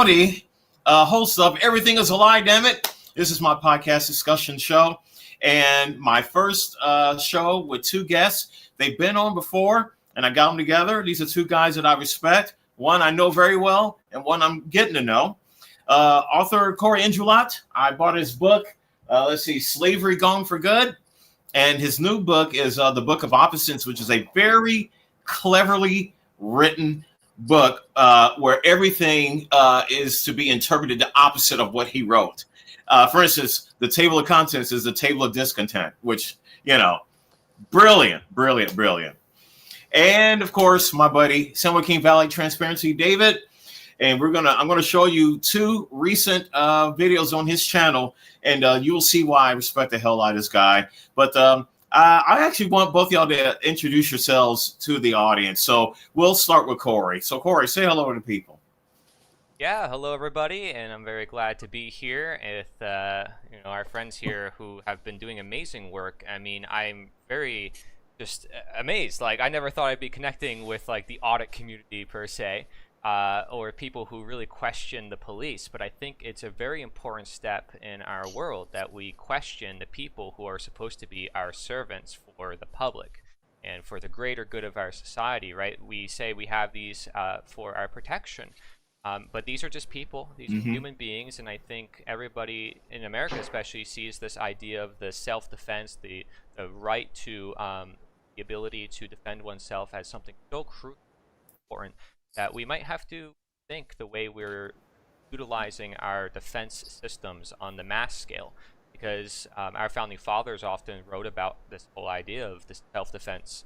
howdy, host of Everything is a Lie, Damn It. This is my podcast discussion show. And my first show with two guests. They've been on before, and I got them together. These are two guys that I respect. One I know very well, and one I'm getting to know. Author Corey Injulat. I bought his book, Slavery Gone for Good. And his new book is The Book of Opposites, which is a very cleverly written book where everything is to be interpreted the opposite of what he wrote. For instance, the table of contents is the table of discontent, which, brilliant. And of course, my buddy, San Joaquin Valley Transparency, David. And I'm gonna show you two recent videos on his channel, and you will see why I respect the hell out of this guy. But I actually want both of y'all to introduce yourselves to the audience. So we'll start with Corey. So Corey, say hello to the people. Yeah, hello everybody, and I'm very glad to be here with our friends here who have been doing amazing work. I mean, I'm very just amazed. Like, I never thought I'd be connecting with like the audit community per se, or people who really question the police. But I think it's a very important step in our world that we question the people who are supposed to be our servants for the public and for the greater good of our society, right? We say we have these for our protection. But these are just people, these are human beings, and I think everybody in America especially sees this idea of the self-defense, the right to the ability to defend oneself as something so crucial and important that we might have to think the way we're utilizing our defense systems on the mass scale, because our founding fathers often wrote about this whole idea of this self-defense,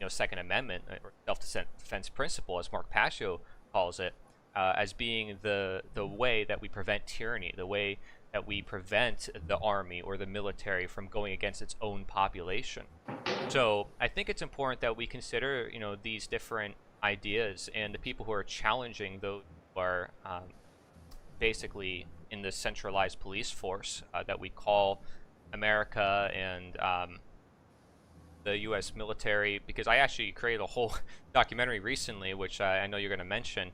Second Amendment or self-defense principle, as Mark Passio calls it, as being the way that we prevent tyranny, the way that we prevent the army or the military from going against its own population. So I think it's important that we consider, these different ideas and the people who are challenging those who are basically in the centralized police force that we call America and the U.S. military, because I actually created a whole documentary recently, which I know you're going to mention,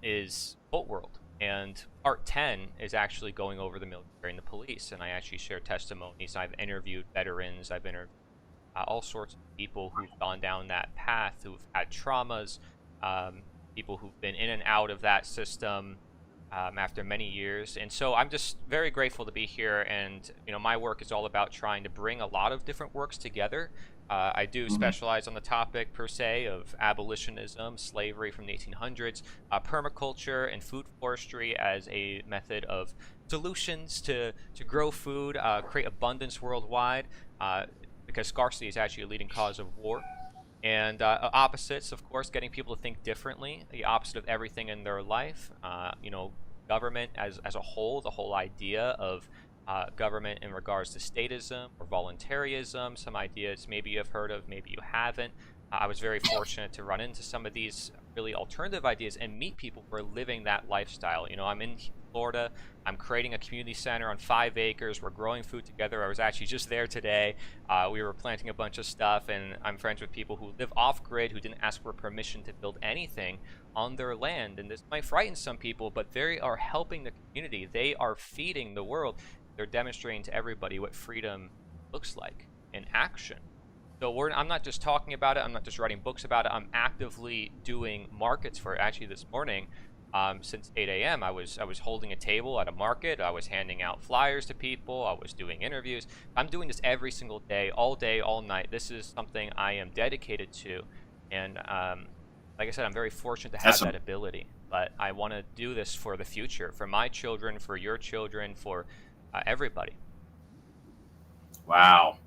is Boat World. And part 10 is actually going over the military and the police. And I actually share testimonies. I've interviewed veterans. I've interviewed all sorts of people who've gone down that path, who've had traumas, people who've been in and out of that system after many years. And so I'm just very grateful to be here, and my work is all about trying to bring a lot of different works together. I do specialize on the topic per se of abolitionism, slavery from the 1800s, permaculture, and food forestry as a method of solutions to grow food, create abundance worldwide, because scarcity is actually a leading cause of war. And opposites, of course, getting people to think differently, the opposite of everything in their life. Government as a whole, the whole idea of government in regards to statism or voluntarism, some ideas maybe you have heard of, maybe you haven't. I was very fortunate to run into some of these really alternative ideas and meet people who are living that lifestyle. I'm in Florida. I'm creating a community center on 5 acres. We're growing food together. I was actually just there today. We were planting a bunch of stuff, and I'm friends with people who live off-grid, who didn't ask for permission to build anything on their land. And this might frighten some people, but they are helping the community. They are feeding the world. They're demonstrating to everybody what freedom looks like in action. So I'm not just talking about it. I'm not just writing books about it. I'm actively doing markets for it. Actually, this morning, since 8 a.m., I was holding a table at a market. I was handing out flyers to people. I was doing interviews. I'm doing this every single day, all night. This is something I am dedicated to. And like I said, I'm very fortunate to have that ability. But I want to do this for the future, for my children, for your children, for everybody. Wow.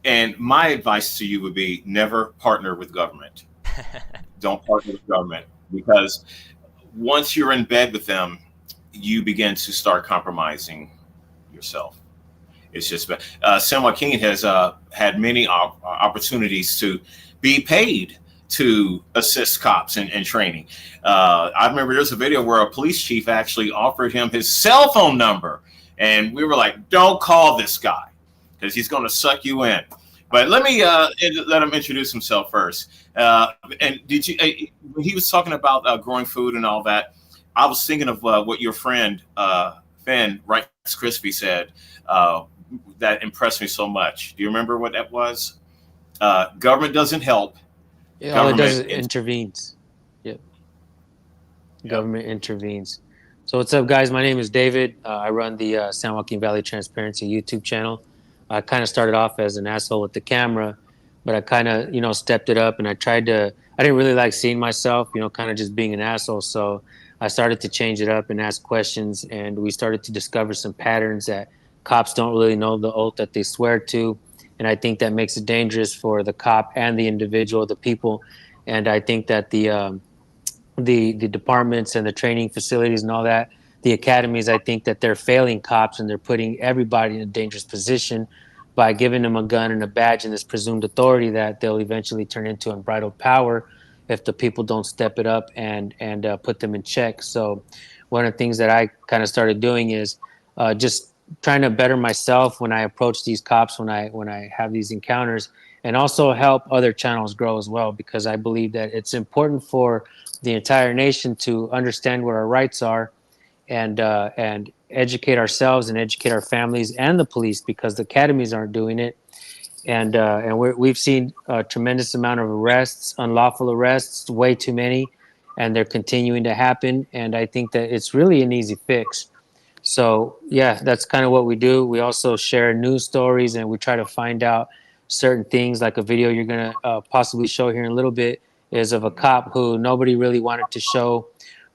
And my advice to you would be never partner with government. Don't partner with government, because once you're in bed with them, you begin to start compromising yourself. It's just San Joaquin has had many opportunities to be paid to assist cops in training. I remember there's a video where a police chief actually offered him his cell phone number, and we were like, don't call this guy, because he's going to suck you in. But let me let him introduce himself first. And did you? When he was talking about growing food and all that, I was thinking of what your friend Finn Rice Crispy said that impressed me so much. Do you remember what that was? Government doesn't help. Yeah, all it does Government is is. intervenes. Yep, Yep. government intervenes. So what's up, guys? My name is David. I run the San Joaquin Valley Transparency YouTube channel. I kind of started off as an asshole with the camera, but I kind of, stepped it up and I tried to. I didn't really like seeing myself, kind of just being an asshole. So I started to change it up and ask questions, and we started to discover some patterns that cops don't really know the oath that they swear to, and I think that makes it dangerous for the cop and the individual, the people, and I think that the departments and the training facilities and all that, the academies, I think that they're failing cops and they're putting everybody in a dangerous position by giving them a gun and a badge and this presumed authority that they'll eventually turn into unbridled power if the people don't step it up and put them in check. So one of the things that I kind of started doing is just trying to better myself when I approach these cops, when I have these encounters, and also help other channels grow as well, because I believe that it's important for the entire nation to understand what our rights are and educate ourselves and educate our families and the police, because the academies aren't doing it. And we've seen a tremendous amount of arrests, unlawful arrests, way too many, and they're continuing to happen. And I think that it's really an easy fix. So yeah, that's kind of what we do. We also share news stories, and we try to find out certain things. Like a video you're gonna possibly show here in a little bit is of a cop who nobody really wanted to show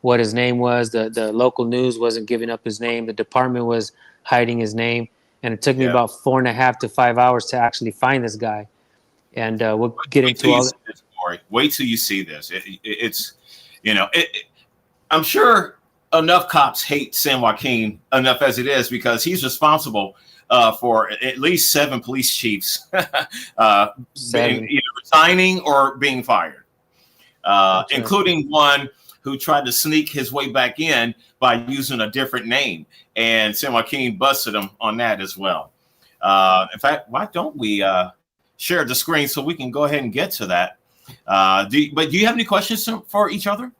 what his name was. The local news wasn't giving up his name. The department was hiding his name, and it took me Yeah. about 4.5 to 5 hours to actually find this guy. And we'll get Wait till into you all see that. this, Corey. Wait till you see this. It's, I'm sure enough cops hate San Joaquin enough as it is, because he's responsible for at least 7 police chiefs Seven. either resigning or being fired, That's right. including one who tried to sneak his way back in by using a different name. And San Joaquin busted him on that as well. In fact, why don't we share the screen so we can go ahead and get to that? But do you have any questions for each other?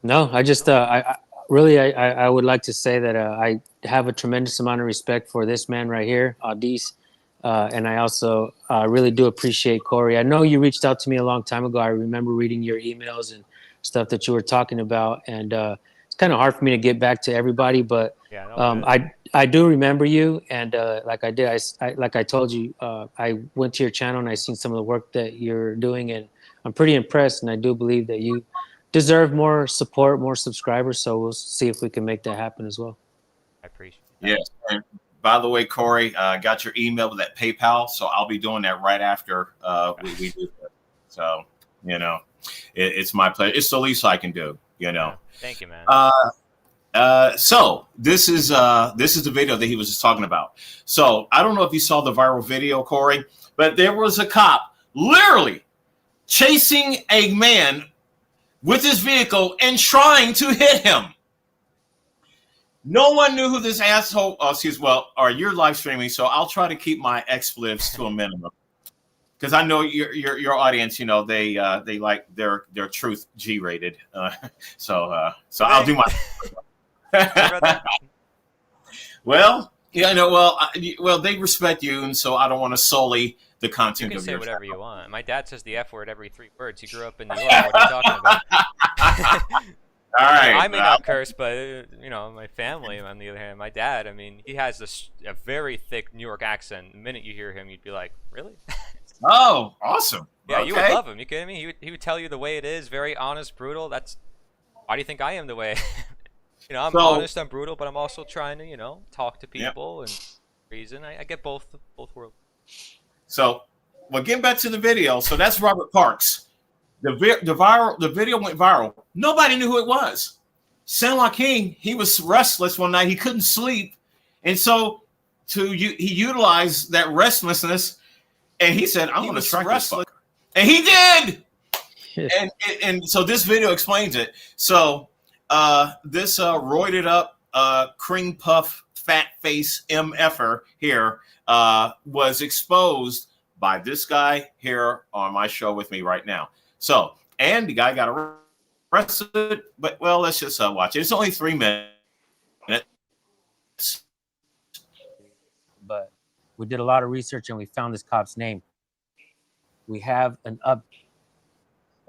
No, I just I would like to say that I have a tremendous amount of respect for this man right here, Audis, and I also really do appreciate Corey. I know you reached out to me a long time ago. I remember reading your emails and stuff that you were talking about, and it's kind of hard for me to get back to everybody, but Yeah, no, good. I do remember you, and like I did, like I told you, I went to your channel and I seen some of the work that you're doing, and I'm pretty impressed, and I do believe that you deserve more support, more subscribers. So we'll see if we can make that happen as well. I appreciate that. Yes. And by the way, Corey, got your email with that PayPal, so I'll be doing that right after we do that. So, it's my pleasure. It's the least I can do. Yeah. Thank you, man. So this is the video that he was just talking about. So I don't know if you saw the viral video, Corey, but there was a cop literally chasing a man with his vehicle and trying to hit him. No one knew who this asshole. You're live streaming, so I'll try to keep my expletives to a minimum, because I know your audience. They like their truth G-rated. So I'll do my. Well, they respect you, and so I don't want to sully the You content can of say your whatever channel. you want. My dad says the F word every 3 words. He grew up in New York. What are you talking about? All right. I may not curse, but my family, on the other hand, my dad, I mean, he has a very thick New York accent. The minute you hear him, you'd be like, really? Oh, awesome. Yeah, Okay. you would love him. You kidding me? He would tell you the way it is, very honest, brutal. Why do you think I am the way? I'm honest, I'm brutal, but I'm also trying to, talk to people and reason. I get both worlds. So, getting back to the video. So that's Robert Parks. The video went viral. Nobody knew who it was. San Joaquin, he was restless one night. He couldn't sleep, and so he utilized that restlessness, and he said, "I'm going to strike this fucker," and he did. And so this video explains it. So this roided up cream puff fat face MFer here was exposed by this guy here on my show with me right now. So, and the guy got arrested. rest of it, but well, let's just watch it. It's only 3 minutes. But we did a lot of research and we found this cop's name. We have a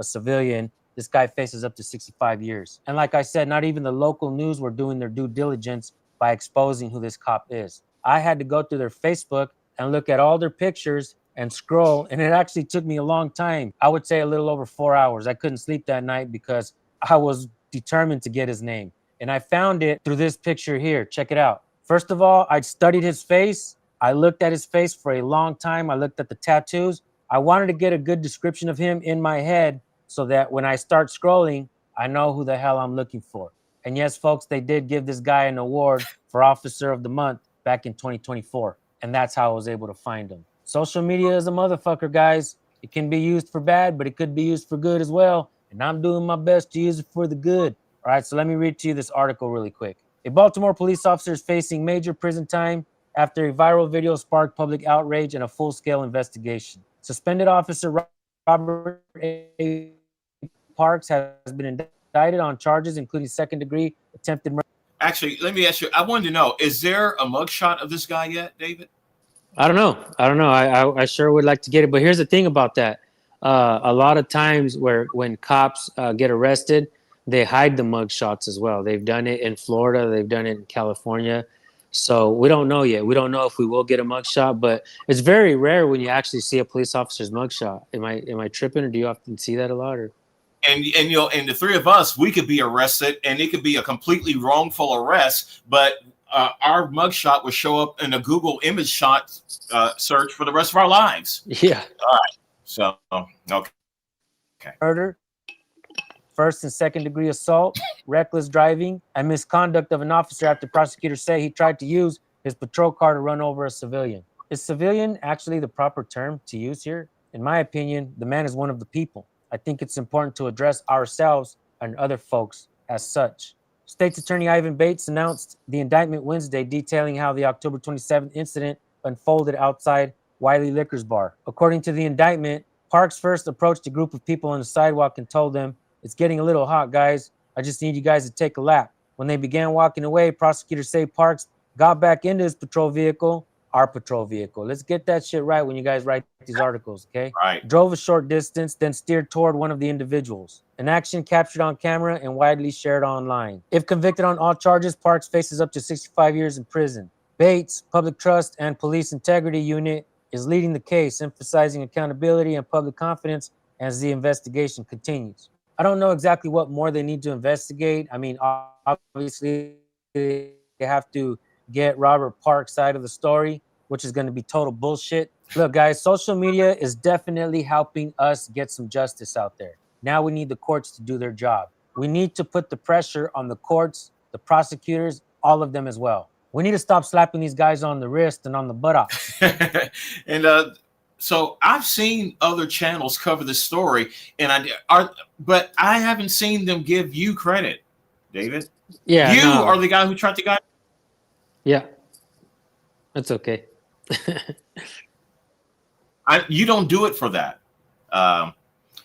civilian. This guy faces up to 65 years. And like I said, not even the local news were doing their due diligence by exposing who this cop is. I had to go through their Facebook and look at all their pictures and scroll, and it actually took me a long time. I would say a little over 4 hours. I couldn't sleep that night because I was determined to get his name. And I found it through this picture here. Check it out. First of all, I studied his face. I looked at his face for a long time. I looked at the tattoos. I wanted to get a good description of him in my head so that when I start scrolling, I know who the hell I'm looking for. And yes, folks, they did give this guy an award for Officer of the Month back in 2024. And that's how I was able to find him. Social media is a motherfucker, guys. It can be used for bad, but it could be used for good as well. And I'm doing my best to use it for the good. All right, so let me read to you this article really quick. A Baltimore police officer is facing major prison time after a viral video sparked public outrage and a full-scale investigation. Suspended officer Robert A. Parks has been indicted on charges including second-degree attempted murder. Actually, let me ask you. I wanted to know: is there a mugshot of this guy yet, David? I don't know. I sure would like to get it, but here's the thing about that. A lot of times when cops get arrested, they hide the mug shots as well. They've done it in Florida. They've done it in California. So we don't know yet. We don't know if we will get a mug shot, but it's very rare when you actually see a police officer's mug shot. Am I tripping, or do you often see that a lot? Or? And the three of us, we could be arrested, and it could be a completely wrongful arrest, but our mugshot would show up in a Google image shot search for the rest of our lives. Yeah. All right. So, okay. Murder, first and second degree assault, reckless driving, and misconduct of an officer after prosecutors say he tried to use his patrol car to run over a civilian. Is civilian actually the proper term to use here? In my opinion, the man is one of the people. I think it's important to address ourselves and other folks as such. State's Attorney Ivan Bates announced the indictment Wednesday, detailing how the October 27th incident unfolded outside Wiley Liquors Bar. According to the indictment, Parks first approached a group of people on the sidewalk and told them, "It's getting a little hot, guys. I just need you guys to take a lap." When they began walking away, prosecutors say Parks got back into his patrol vehicle, our patrol vehicle. Let's get that shit right when you guys write these articles, okay? Right. Drove a short distance, then steered toward one of the individuals. An action captured on camera and widely shared online. If convicted on all charges, Parks faces up to 65 years in prison. Bates, Public Trust and Police Integrity Unit, is leading the case, emphasizing accountability and public confidence as the investigation continues. I don't know exactly what more they need to investigate. I mean, obviously, they have to get Robert Parks' side of the story, which is going to be total bullshit. Look, guys, social media is definitely helping us get some justice out there. Now we need the courts to do their job. We need to put the pressure on the courts, the prosecutors, all of them as well. We need to stop slapping these guys on the wrist and on the buttocks. And so I've seen other channels cover this story, but I haven't seen them give you credit, David. Yeah, you are the guy who tracked the guy. Yeah, that's okay. You don't do it for that.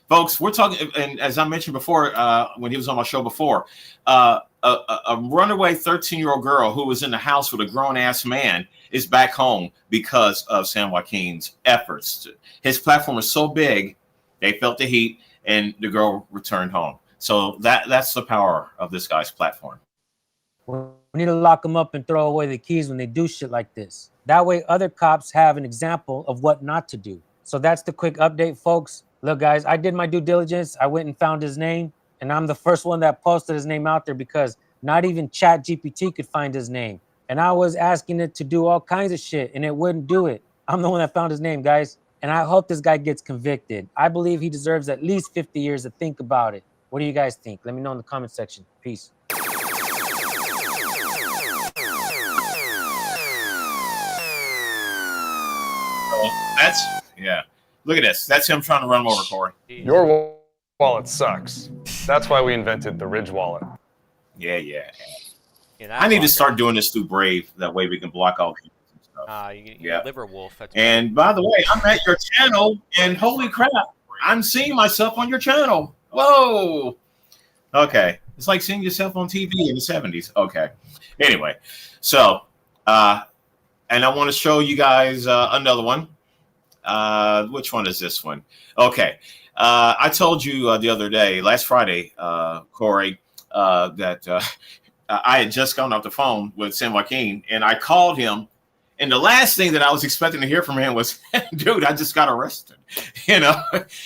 Folks, we're talking, and as I mentioned before, when he was on my show before, a runaway 13-year-old girl who was in the house with a grown-ass man is back home because of San Joaquin's efforts. His platform is so big, they felt the heat, and the girl returned home. So that's the power of this guy's platform. We need to lock them up and throw away the keys when they do shit like this. That way other cops have an example of what not to do. So that's the quick update, folks. Look, guys, I did my due diligence. I went and found his name, and I'm the first one that posted his name out there because not even ChatGPT could find his name. And I was asking it to do all kinds of shit, and it wouldn't do it. I'm the one that found his name, guys. And I hope this guy gets convicted. I believe he deserves at least 50 years to think about it. What do you guys think? Let me know in the comment section. Peace. Look at this. That's him trying to run him over, Corey. Your wallet sucks. That's why we invented the Ridge wallet. Yeah. I need to start doing this through Brave. That way we can block all people and stuff. You liver wolf. And by the way, I'm at your channel, and holy crap, I'm seeing myself on your channel. Whoa. Okay. It's like seeing yourself on TV in the 70s. Okay. Anyway, so, and I want to show you guys another one. Which one is this one? Okay. I told you the other day, last Friday, Corey, that I had just gone off the phone with San Joaquin, and I called him. And the last thing that I was expecting to hear from him was, dude, I just got arrested, and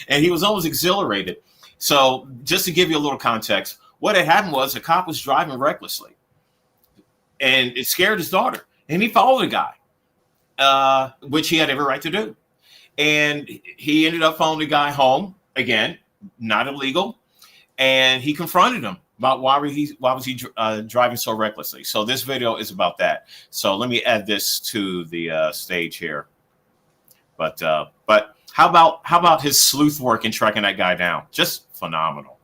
he was almost exhilarated. So just to give you a little context, what had happened was a cop was driving recklessly, and it scared his daughter, and he followed the guy, which he had every right to do. And he ended up following the guy home, again, not illegal, and he confronted him about why was he driving so recklessly. So this video is about that. So let me add this to the stage here. But how about his sleuth work in tracking that guy down? Just phenomenal.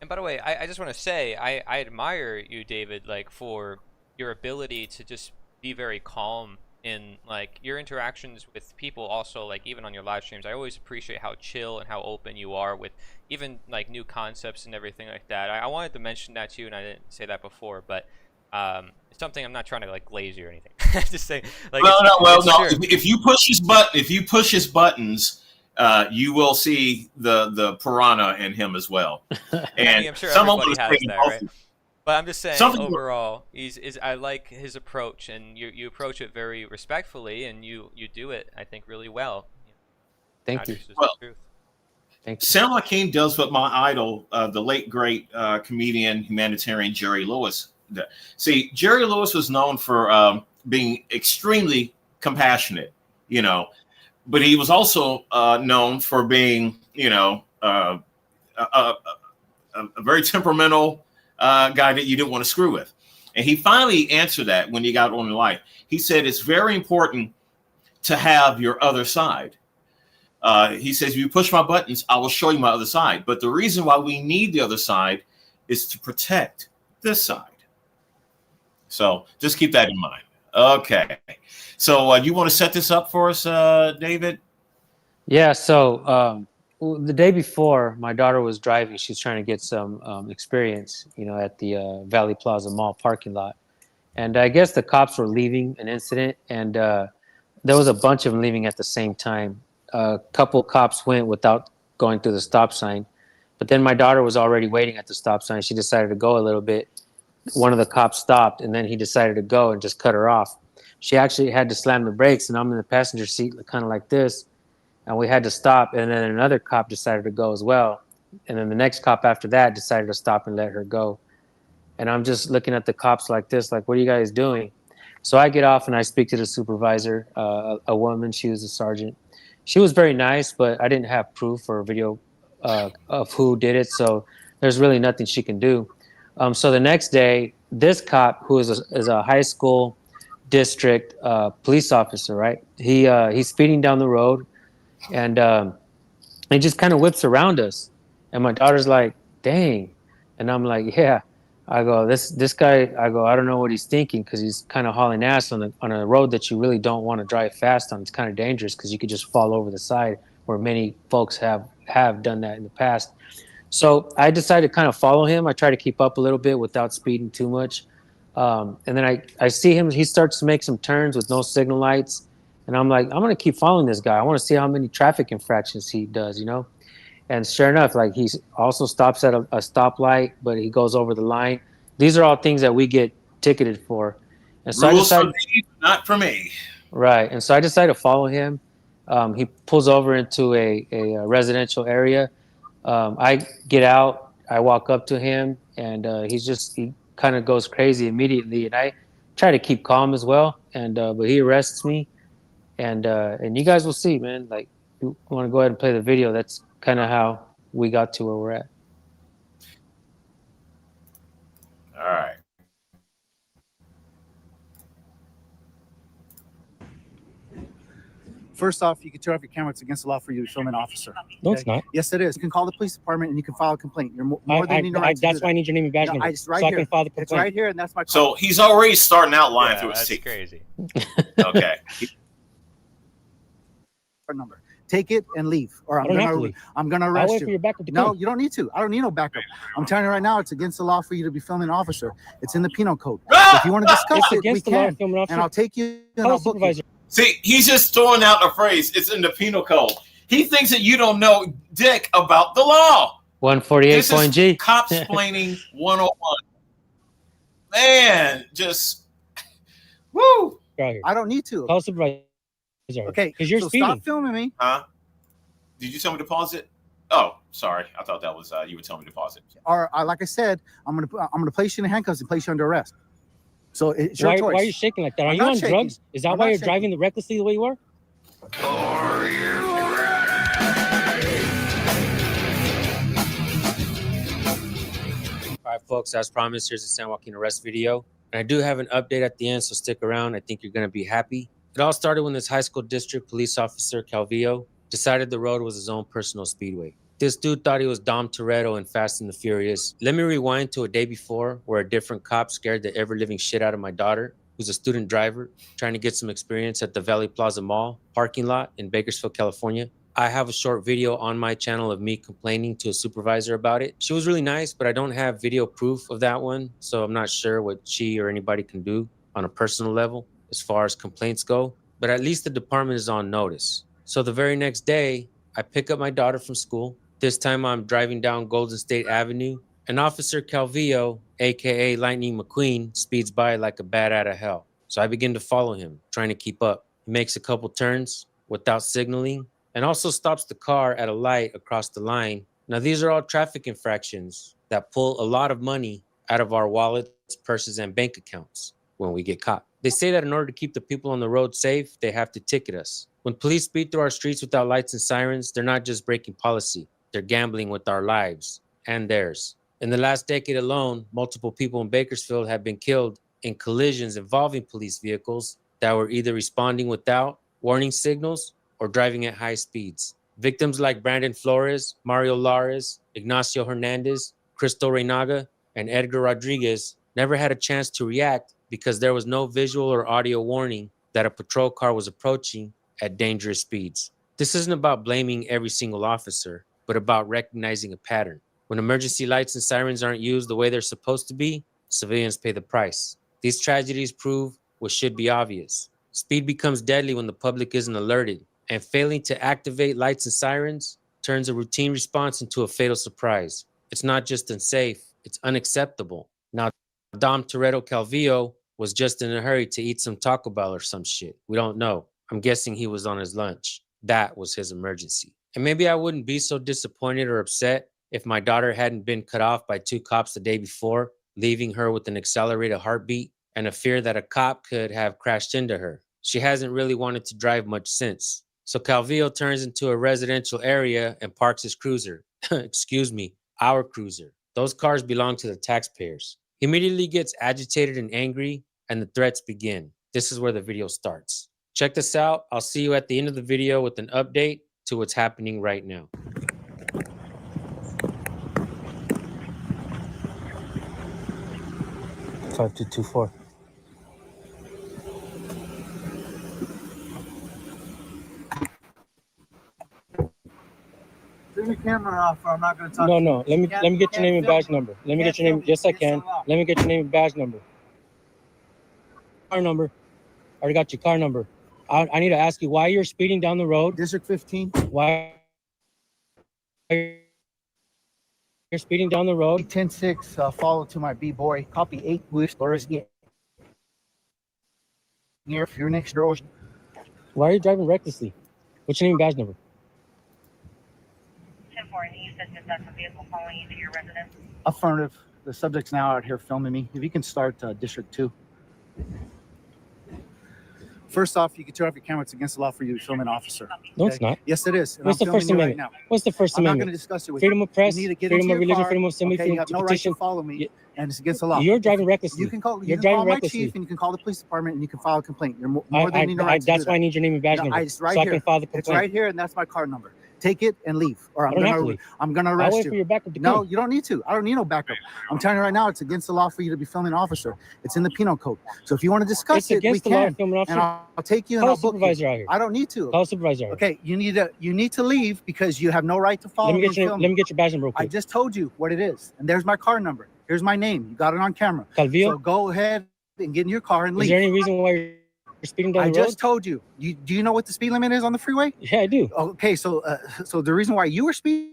And by the way, I just want to say I admire you, David, like for your ability to just be very calm in like your interactions with people. Also, like even on your live streams, I always appreciate how chill and how open you are with even like new concepts and everything like that. I wanted to mention that to you, and I didn't say that before, but it's something I'm not trying to like glaze you or anything. Just saying. Like, no. Sure. If you push his buttons, you will see the piranha in him as well. And I mean, I'm sure everybody has that, right? But I'm just saying, overall, I like his approach, and you approach it very respectfully, and you do it, I think, really well. Thank you. Well, thank you. Sam Joaquin does what my idol, the late great comedian, humanitarian Jerry Lewis. See, Jerry Lewis was known for being extremely compassionate, but he was also known for being, a very temperamental guy that you didn't want to screw with. And he finally answered that when he got on in life. He said, it's very important to have your other side. He says, if you push my buttons, I will show you my other side. But the reason why we need the other side is to protect this side. So just keep that in mind. Okay. So you want to set this up for us, David? Yeah. So the day before, my daughter was driving. She's trying to get some experience, at the Valley Plaza Mall parking lot. And I guess the cops were leaving an incident, and there was a bunch of them leaving at the same time. A couple cops went without going through the stop sign. But then my daughter was already waiting at the stop sign. She decided to go a little bit. One of the cops stopped, and then he decided to go and just cut her off. She actually had to slam the brakes, and I'm in the passenger seat kind of like this. And we had to stop, and then another cop decided to go as well. And then the next cop after that decided to stop and let her go. And I'm just looking at the cops like this, like, what are you guys doing? So I get off and I speak to the supervisor, a woman. She was a sergeant. She was very nice, but I didn't have proof or video of who did it. So there's really nothing she can do. So the next day, this cop, who is a high school district police officer, right? He's speeding down the road, and he just kind of whips around us. And my daughter's like, dang. And I'm like, yeah. I go, this guy, I don't know what he's thinking, because he's kind of hauling ass on a road that you really don't want to drive fast on. It's kind of dangerous because you could just fall over the side, where many folks have done that in the past. So I decided to kind of follow him. I try to keep up a little bit without speeding too much. And then I see him. He starts to make some turns with no signal lights. And I'm like, I'm going to keep following this guy. I want to see how many traffic infractions he does, And sure enough, like, he also stops at a stoplight, but he goes over the line. These are all things that we get ticketed for. And so Rules for me, not for me. Right. And so I decided to follow him. He pulls over into a residential area. I get out, I walk up to him, and he kind of goes crazy immediately. And I try to keep calm as well. And but he arrests me, and you guys will see, man. Like, you want to go ahead and play the video? That's kind of how we got to where we're at. All right. First off, you can turn off your camera. It's against the law for you to film an officer. No, it's not. Yes, it is. You can call the police department and you can file a complaint. You're more than you know. That's why I need your name and badge number. It's right so here. I can file the complaint. It's right here, and that's my call. So he's already starting out lying through his That's teeth. crazy. Okay. Number. take it and leave, or I don't have to leave. I'm gonna I'll arrest wait for you. your backup to No, come. you don't need to. I don't need no backup. I'm telling you right now, it's against the law for you to be filming an officer. It's in the penal code. If you want to discuss It's it, we against the law to can. film an officer. And I'll take you and Call I'll the book you. supervisor. See, he's just throwing out a phrase. It's in the penal code. He thinks that you don't know dick about the law. 148 This point is G. cop-splaining 101. Man, just woo. Get out here. I don't need to. Call the supervisor. Okay, Because you're so speeding. stop filming me. Huh? Did you tell me to pause it? Oh, sorry. I thought that was you were telling me to pause it. Or like I said, I'm gonna place you in handcuffs and place you under arrest. So it's your choice. Why are you shaking like that? Are I'm you not on shaking. drugs? Is that I'm why not you're shaking. driving recklessly the way you are? All right, folks, as promised, here's the San Joaquin arrest video. And I do have an update at the end, so stick around. I think you're going to be happy. It all started when this high school district police officer, Calvillo, decided the road was his own personal speedway. This dude thought he was Dom Toretto in Fast and the Furious. Let me rewind to a day before where a different cop scared the ever-living shit out of my daughter, who's a student driver, trying to get some experience at the Valley Plaza Mall parking lot in Bakersfield, California. I have a short video on my channel of me complaining to a supervisor about it. She was really nice, but I don't have video proof of that one, so I'm not sure what she or anybody can do on a personal level as far as complaints go, but at least the department is on notice. So the very next day, I pick up my daughter from school. This time I'm driving down Golden State Avenue, and Officer Calvillo, aka Lightning McQueen, speeds by like a bat out of hell. So I begin to follow him, trying to keep up. He makes a couple turns without signaling, and also stops the car at a light across the line. Now, these are all traffic infractions that pull a lot of money out of our wallets, purses, and bank accounts when we get caught. They say that in order to keep the people on the road safe, they have to ticket us. When police speed through our streets without lights and sirens, they're not just breaking policy, they're gambling with our lives and theirs. In the last decade alone, multiple people in Bakersfield have been killed in collisions involving police vehicles that were either responding without warning signals or driving at high speeds. Victims like Brandon Flores, Mario Lares, Ignacio Hernandez, Cristo Reynaga, and Edgar Rodriguez never had a chance to react because there was no visual or audio warning that a patrol car was approaching at dangerous speeds. This isn't about blaming every single officer, but about recognizing a pattern. When emergency lights and sirens aren't used the way they're supposed to be, civilians pay the price. These tragedies prove what should be obvious. Speed becomes deadly when the public isn't alerted, and failing to activate lights and sirens turns a routine response into a fatal surprise. It's not just unsafe, it's unacceptable. Now, Dom Toretto Calvillo was just in a hurry to eat some Taco Bell or some shit. We don't know. I'm guessing he was on his lunch. That was his emergency. And maybe I wouldn't be so disappointed or upset if my daughter hadn't been cut off by two cops the day before, leaving her with an accelerated heartbeat and a fear that a cop could have crashed into her. She hasn't really wanted to drive much since. So Calvillo turns into a residential area and parks his cruiser. Excuse me, our cruiser. Those cars belong to the taxpayers. He immediately gets agitated and angry, and the threats begin. This is where the video starts. Check this out. I'll see you at the end of the video with an update to what's happening right now. Five two two four. Turn your camera off, or I'm not going to talk. No. Let me get your name and badge number. Let me get your name. Yes, I can. Let me get your name and badge number. Car number. I already got your car number. I need to ask you why you're speeding down the road. District 15. Why you're speeding down the road? 10-6, follow to my B-boy. Copy 8, Luis Flores. Near your next door. Why are you driving recklessly? What's your name and badge number? 10-4, you said that that's a vehicle following you to your residence? Affirmative. The subject's now out here filming me. If you can start District 2. First off, you can turn off your camera. It's against the law for you to film an officer. No, it's not. Yes, it is. And What's I'm the First filming you Amendment? right now. What's the First I'm not going Amendment? to discuss it with Freedom you. of press, You need to get freedom into of your religion, car. freedom of assembly, Okay, freedom you have to no right petition. to follow me, and it's against the law. You're driving recklessly. You can call. You're You can driving call my recklessly. chief, and you can call the police department, and you can file a complaint. You're more than you know right to That's do why I that. need your name and badge No, number, it's right so here. I can file the It's complaint. right here, and that's my card number. Take it and leave, or I don't have to leave. I'm gonna I'll arrest wait you. for your backup to No, come. you don't need to. I don't need no backup. I'm telling you right now, it's against the law for you to be filming an officer. It's in the penal code. So if you want to discuss It's it, we against the law can. to film an And officer. I'll take you and Call I'll a book you. supervisor out here. I don't need to. Call a supervisor out here. Okay, you need to leave because you have no right to follow Let me me get and your film let me. me get your badge number real I quick. just told you what it is, and there's my car number. Here's my name. You got it on camera. Calvillo? So go ahead and get in your car and Is leave. there any reason why you're speeding down I the road? just told you. Do you know what the speed limit is on the freeway? Yeah, I do. Okay, so the reason why you were speeding,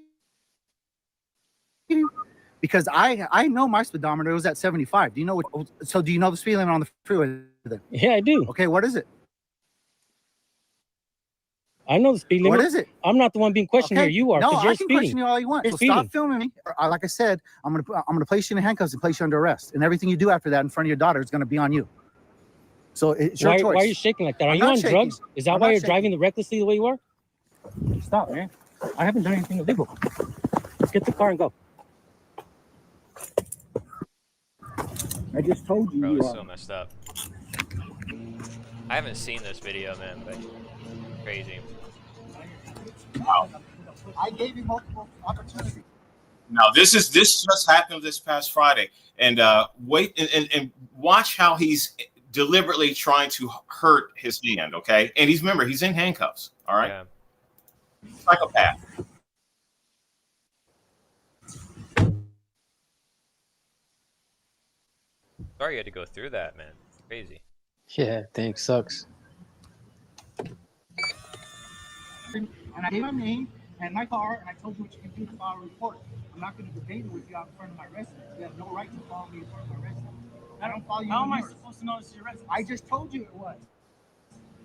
because I know my speedometer was at 75. Do you know what? So do you know the speed limit on the freeway then? Yeah, I do. Okay, what is it? I know the speed limit. What is it? I'm not the one being questioned Okay. here. You are, No, because I you're can speeding. question you all you want. You're So speeding. stop filming me. Like I said, I'm gonna place you in handcuffs and place you under arrest, and everything you do after that in front of your daughter is gonna be on you. So it's your choice. Why are you shaking like that? Are I'm you not on shaking. drugs? Is that I'm why not you're shaking. driving recklessly the way you are? Stop, man. I haven't done anything illegal. Let's get the car and go. I just told you. Bro, you it's are. so messed up. I haven't seen this video, man, but crazy. I gave you multiple opportunities. Now this just happened this past Friday, and wait and watch how he's deliberately trying to hurt his hand. Okay, and remember he's in handcuffs. All right, Yeah. psychopath. Sorry you had to go through that, man. Crazy. Yeah, thanks. Sucks. And I gave my name and my car, and I told you what you can do to file a report. I'm not going to debate it with you out in front of my residence. You have no right to follow me in front of my residence. I don't follow you. How in am I yours. supposed to know this is your residence? I just told you it was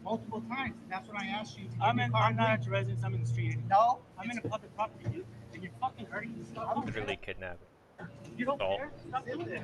multiple times. And that's when I asked you to give me a I'm car. not at your residence. I'm in the street. No, I'm in a public property, dude, and you're fucking hurting yourself. Literally kidnapping. You don't Assault. care? Stop doing that.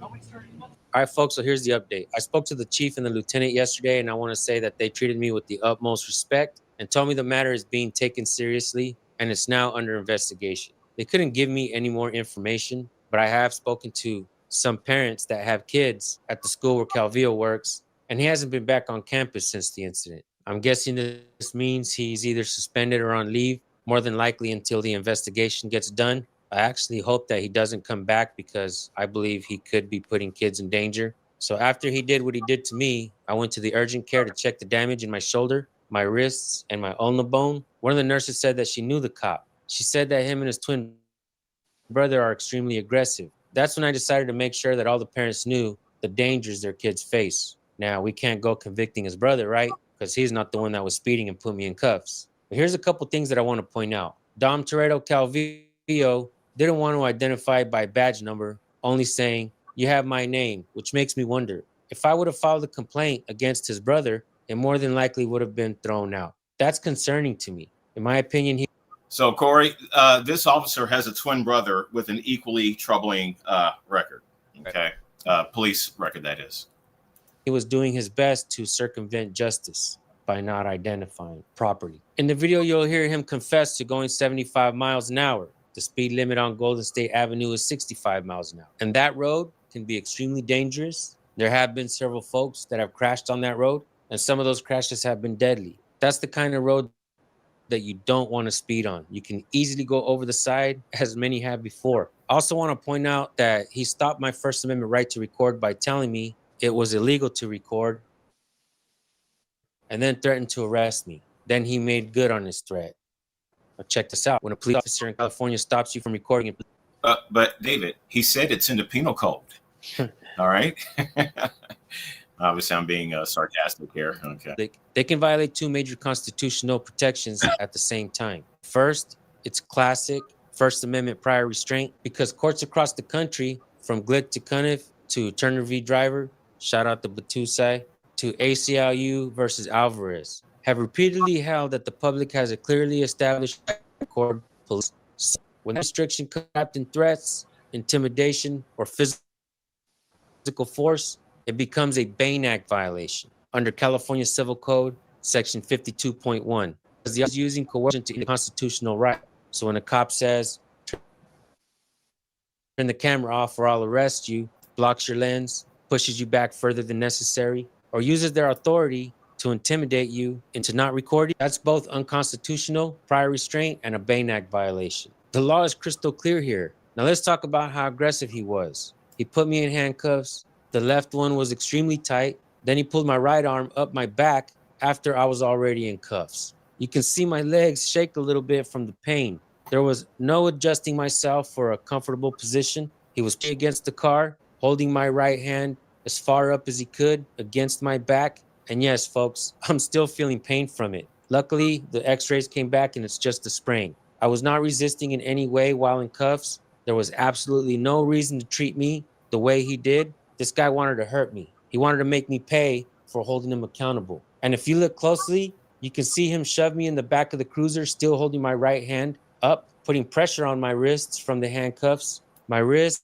Nobody's hurting you. All right, folks, so here's the update. I spoke to the chief and the lieutenant yesterday, and I want to say that they treated me with the utmost respect and told me the matter is being taken seriously and it's now under investigation. They couldn't give me any more information, but I have spoken to some parents that have kids at the school where Calvillo works, and he hasn't been back on campus since the incident. I'm guessing this means he's either suspended or on leave, more than likely until the investigation gets done. I actually hope that he doesn't come back because I believe he could be putting kids in danger. So after he did what he did to me, I went to the urgent care to check the damage in my shoulder, my wrists, and my ulna bone. One of the nurses said that she knew the cop. She said that him and his twin brother are extremely aggressive. That's when I decided to make sure that all the parents knew the dangers their kids face. Now, we can't go convicting his brother, right? Because he's not the one that was speeding and put me in cuffs. But here's a couple things that I want to point out. Dom Toretto Calvillo didn't want to identify by badge number, only saying, "You have my name," which makes me wonder. If I would have filed a complaint against his brother, it more than likely would have been thrown out. That's concerning to me. In my opinion, So Corey, this officer has a twin brother with an equally troubling record. Okay, police record that is. he was doing his best to circumvent justice by not identifying properly. In the video, you'll hear him confess to going 75 miles an hour. The speed limit on Golden State Avenue is 65 miles an hour. And that road can be extremely dangerous. There have been several folks that have crashed on that road, and some of those crashes have been deadly. That's the kind of road that you don't want to speed on. You can easily go over the side, as many have before. I also want to point out that he stopped my First Amendment right to record by telling me it was illegal to record and then threatened to arrest me. Then he made good on his threat. Now check this out. When a police officer in California stops you from recording, But David, he said it's in the penal code. All right. Obviously, I'm being sarcastic here. Okay. they can violate two major constitutional protections at the same time. First, it's classic First Amendment prior restraint, because courts across the country, from Glick to Cuniff to Turner v. Driver, shout out to Batusai, to ACLU versus Alvarez, have repeatedly held that the public has a clearly established right to record police. When restriction capped in threats, intimidation, or physical force, it becomes a Bain Act violation under California Civil Code, Section 52.1. Because the using coercion to the constitutional right. So when a cop says, "Turn the camera off or I'll arrest you," blocks your lens, pushes you back further than necessary, or uses their authority to intimidate you into not recording. That's both unconstitutional, prior restraint, and a Bain Act violation. The law is crystal clear here. Now let's talk about how aggressive he was. He put me in handcuffs. The left one was extremely tight. Then he pulled my right arm up my back after I was already in cuffs. You can see my legs shake a little bit from the pain. There was no adjusting myself for a comfortable position. He was against the car, holding my right hand as far up as he could against my back. And yes, folks, I'm still feeling pain from it. Luckily, the x-rays came back and it's just a sprain. I was not resisting in any way while in cuffs. There was absolutely no reason to treat me the way he did. This guy wanted to hurt me. He wanted to make me pay for holding him accountable. And if you look closely, you can see him shove me in the back of the cruiser, still holding my right hand up, putting pressure on my wrists from the handcuffs. My wrists,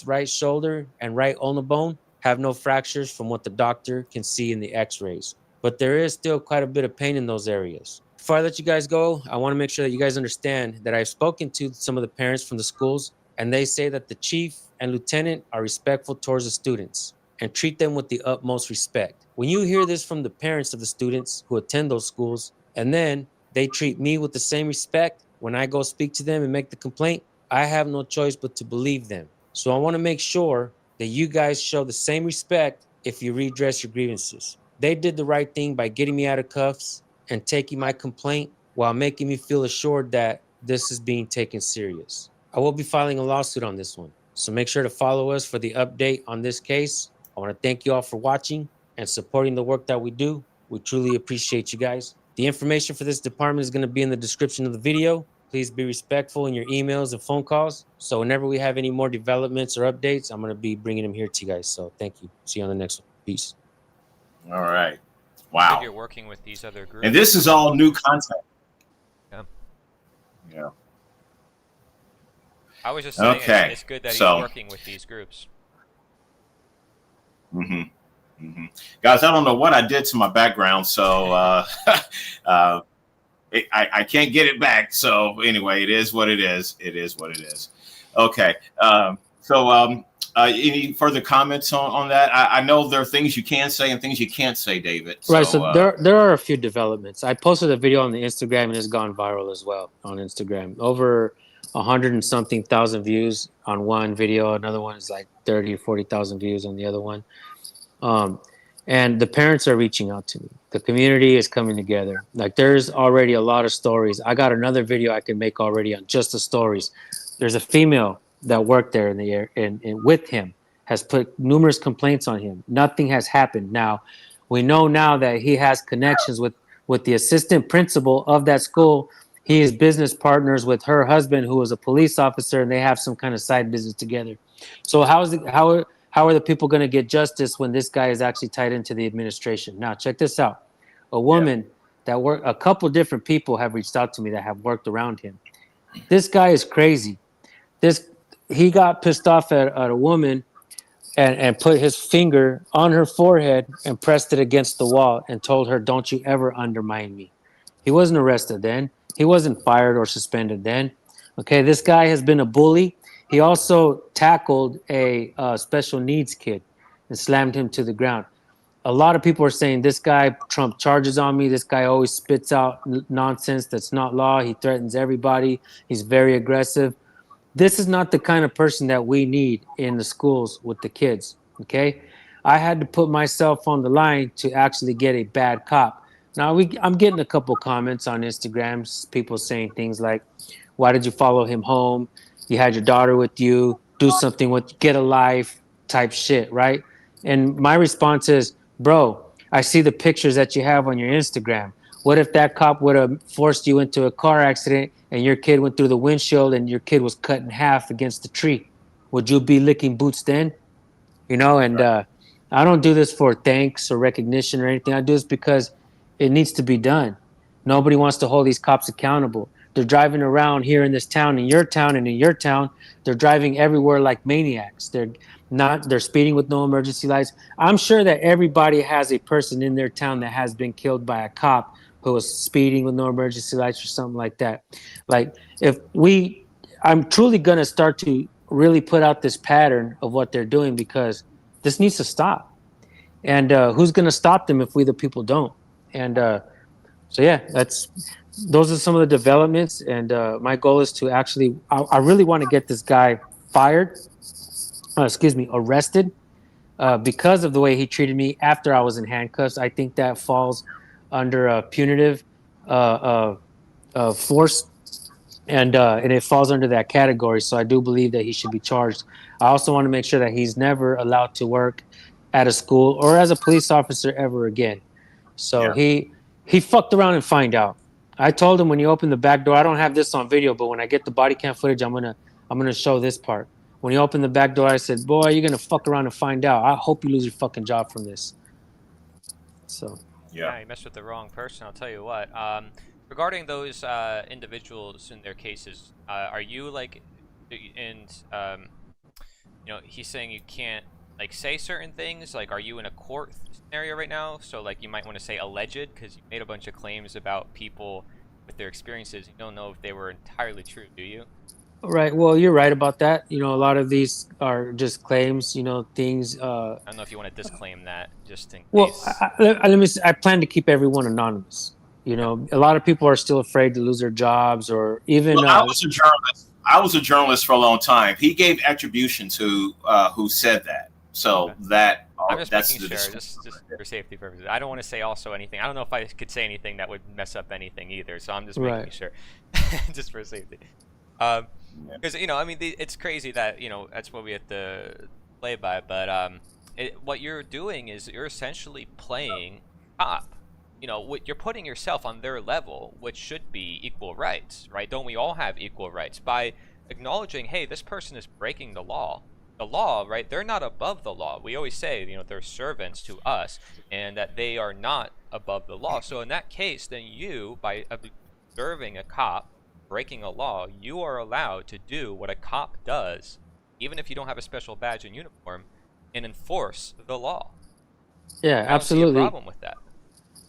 right shoulder, and right ulnar bone have no fractures from what the doctor can see in the x-rays. But there is still quite a bit of pain in those areas. Before I let you guys go, I want to make sure that you guys understand that I've spoken to some of the parents from the schools, and they say that the chief and lieutenant are respectful towards the students and treat them with the utmost respect. When you hear this from the parents of the students who attend those schools, and then they treat me with the same respect when I go speak to them and make the complaint, I have no choice but to believe them. So I want to make sure that you guys show the same respect if you redress your grievances. They did the right thing by getting me out of cuffs and taking my complaint while making me feel assured that this is being taken serious. I will be filing a lawsuit on this one, so make sure to follow us for the update on this case. I want to thank you all for watching and supporting the work that we do. We truly appreciate you guys. The information for this department is going to be in the description of the video. Please be respectful in your emails and phone calls. So whenever we have any more developments or updates, I'm going to be bringing them here to you guys. So thank you. See you on the next one. Peace. All right. I Wow. think you're working with these other groups. And this is all new content. Yeah. Yeah. I was just saying Okay, it's good that so- he's working with these groups. Guys, I don't know what I did to my background, so I can't get it back. So anyway, it is what it is. It is what it is. Okay. Any further comments on that? I know there are things you can say and things you can't say, David. Right. So there are a few developments. I posted a video on the Instagram and it's gone viral as well on Instagram. Over 100 and something thousand views on one video. Another one is like 30 or 40,000 views on the other one. And the parents are reaching out to me. The community is coming together. Like there's already a lot of stories. I got another video I can make already on just the stories. There's a female that worked there in the air and with him has put numerous complaints on him. Nothing has happened. Now, we know now that he has connections with the assistant principal of that school. He is business partners with her husband, who is a police officer, and they have some kind of side business together. So how are the people going to get justice when this guy is actually tied into the administration? Now, check this out. A woman a couple different people have reached out to me that have worked around him. This guy is crazy. He got pissed off at a woman and put his finger on her forehead and pressed it against the wall and told her, "Don't you ever undermine me." He wasn't arrested then. He wasn't fired or suspended then. Okay, this guy has been a bully. He also tackled a special needs kid and slammed him to the ground. A lot of people are saying this guy trumped charges on me. This guy always spits out nonsense that's not law. He threatens everybody. He's very aggressive. This is not the kind of person that we need in the schools with the kids, okay? I had to put myself on the line to actually get a bad cop. Now, I'm getting a couple comments on Instagram, people saying things like, why did you follow him home? You had your daughter with you. Do something get a life type shit, right? And my response is, bro, I see the pictures that you have on your Instagram. What if that cop would have forced you into a car accident and your kid went through the windshield and your kid was cut in half against the tree? Would you be licking boots then? You know, and I don't do this for thanks or recognition or anything. I do this because it needs to be done. Nobody wants to hold these cops accountable. They're driving around here in this town, in your town, and in your town. They're driving everywhere like maniacs. They're speeding with no emergency lights. I'm sure that everybody has a person in their town that has been killed by a cop who was speeding with no emergency lights or something like that. Like I'm truly going to start to really put out this pattern of what they're doing because this needs to stop. And who's going to stop them if we the people don't? And so yeah, those are some of the developments. And my goal is to actually, I really want to get this guy fired. Arrested because of the way he treated me after I was in handcuffs. I think that falls under a punitive force, and it falls under that category. So I do believe that he should be charged. I also want to make sure that he's never allowed to work at a school or as a police officer ever again. So Yeah. he fucked around and find out. I told him when you open the back door, I don't have this on video, but when I get the body cam footage, I'm gonna show this part. When he opened the back door, I said, "Boy, you're gonna fuck around and find out. I hope you lose your fucking job from this." So Yeah, you messed with the wrong person. I'll tell you what. Regarding those individuals in their cases, are you like, and he's saying you can't like say certain things. Like, are you in a court scenario right now? So like, you might want to say alleged because you made a bunch of claims about people with their experiences. You don't know if they were entirely true, do you? right, well, you're right about that. A lot of these are just claims. Things. I don't know if you want to disclaim that just in Well, case. let me. I plan to keep everyone anonymous. A lot of people are still afraid to lose their jobs, or even. Well, I was a journalist. I was a journalist for a long time. He gave attribution to who said that. So Okay. that I'm just that's making the sure, just for safety purposes. I don't want to say also anything. I don't know if I could say anything that would mess up anything either. So I'm just making Right. sure, just for safety. Because I mean, it's crazy that that's what we have to play by. But what you're doing is you're essentially playing cop. You're putting yourself on their level, which should be equal rights, right? Don't we all have equal rights by acknowledging, hey, this person is breaking the law? The law, right? They're not above the law. We always say, they're servants to us, and that they are not above the law. So in that case, then you, by observing a cop breaking a law, you are allowed to do what a cop does, even if you don't have a special badge and uniform, and enforce the law. Yeah, I don't see a absolutely. problem with that.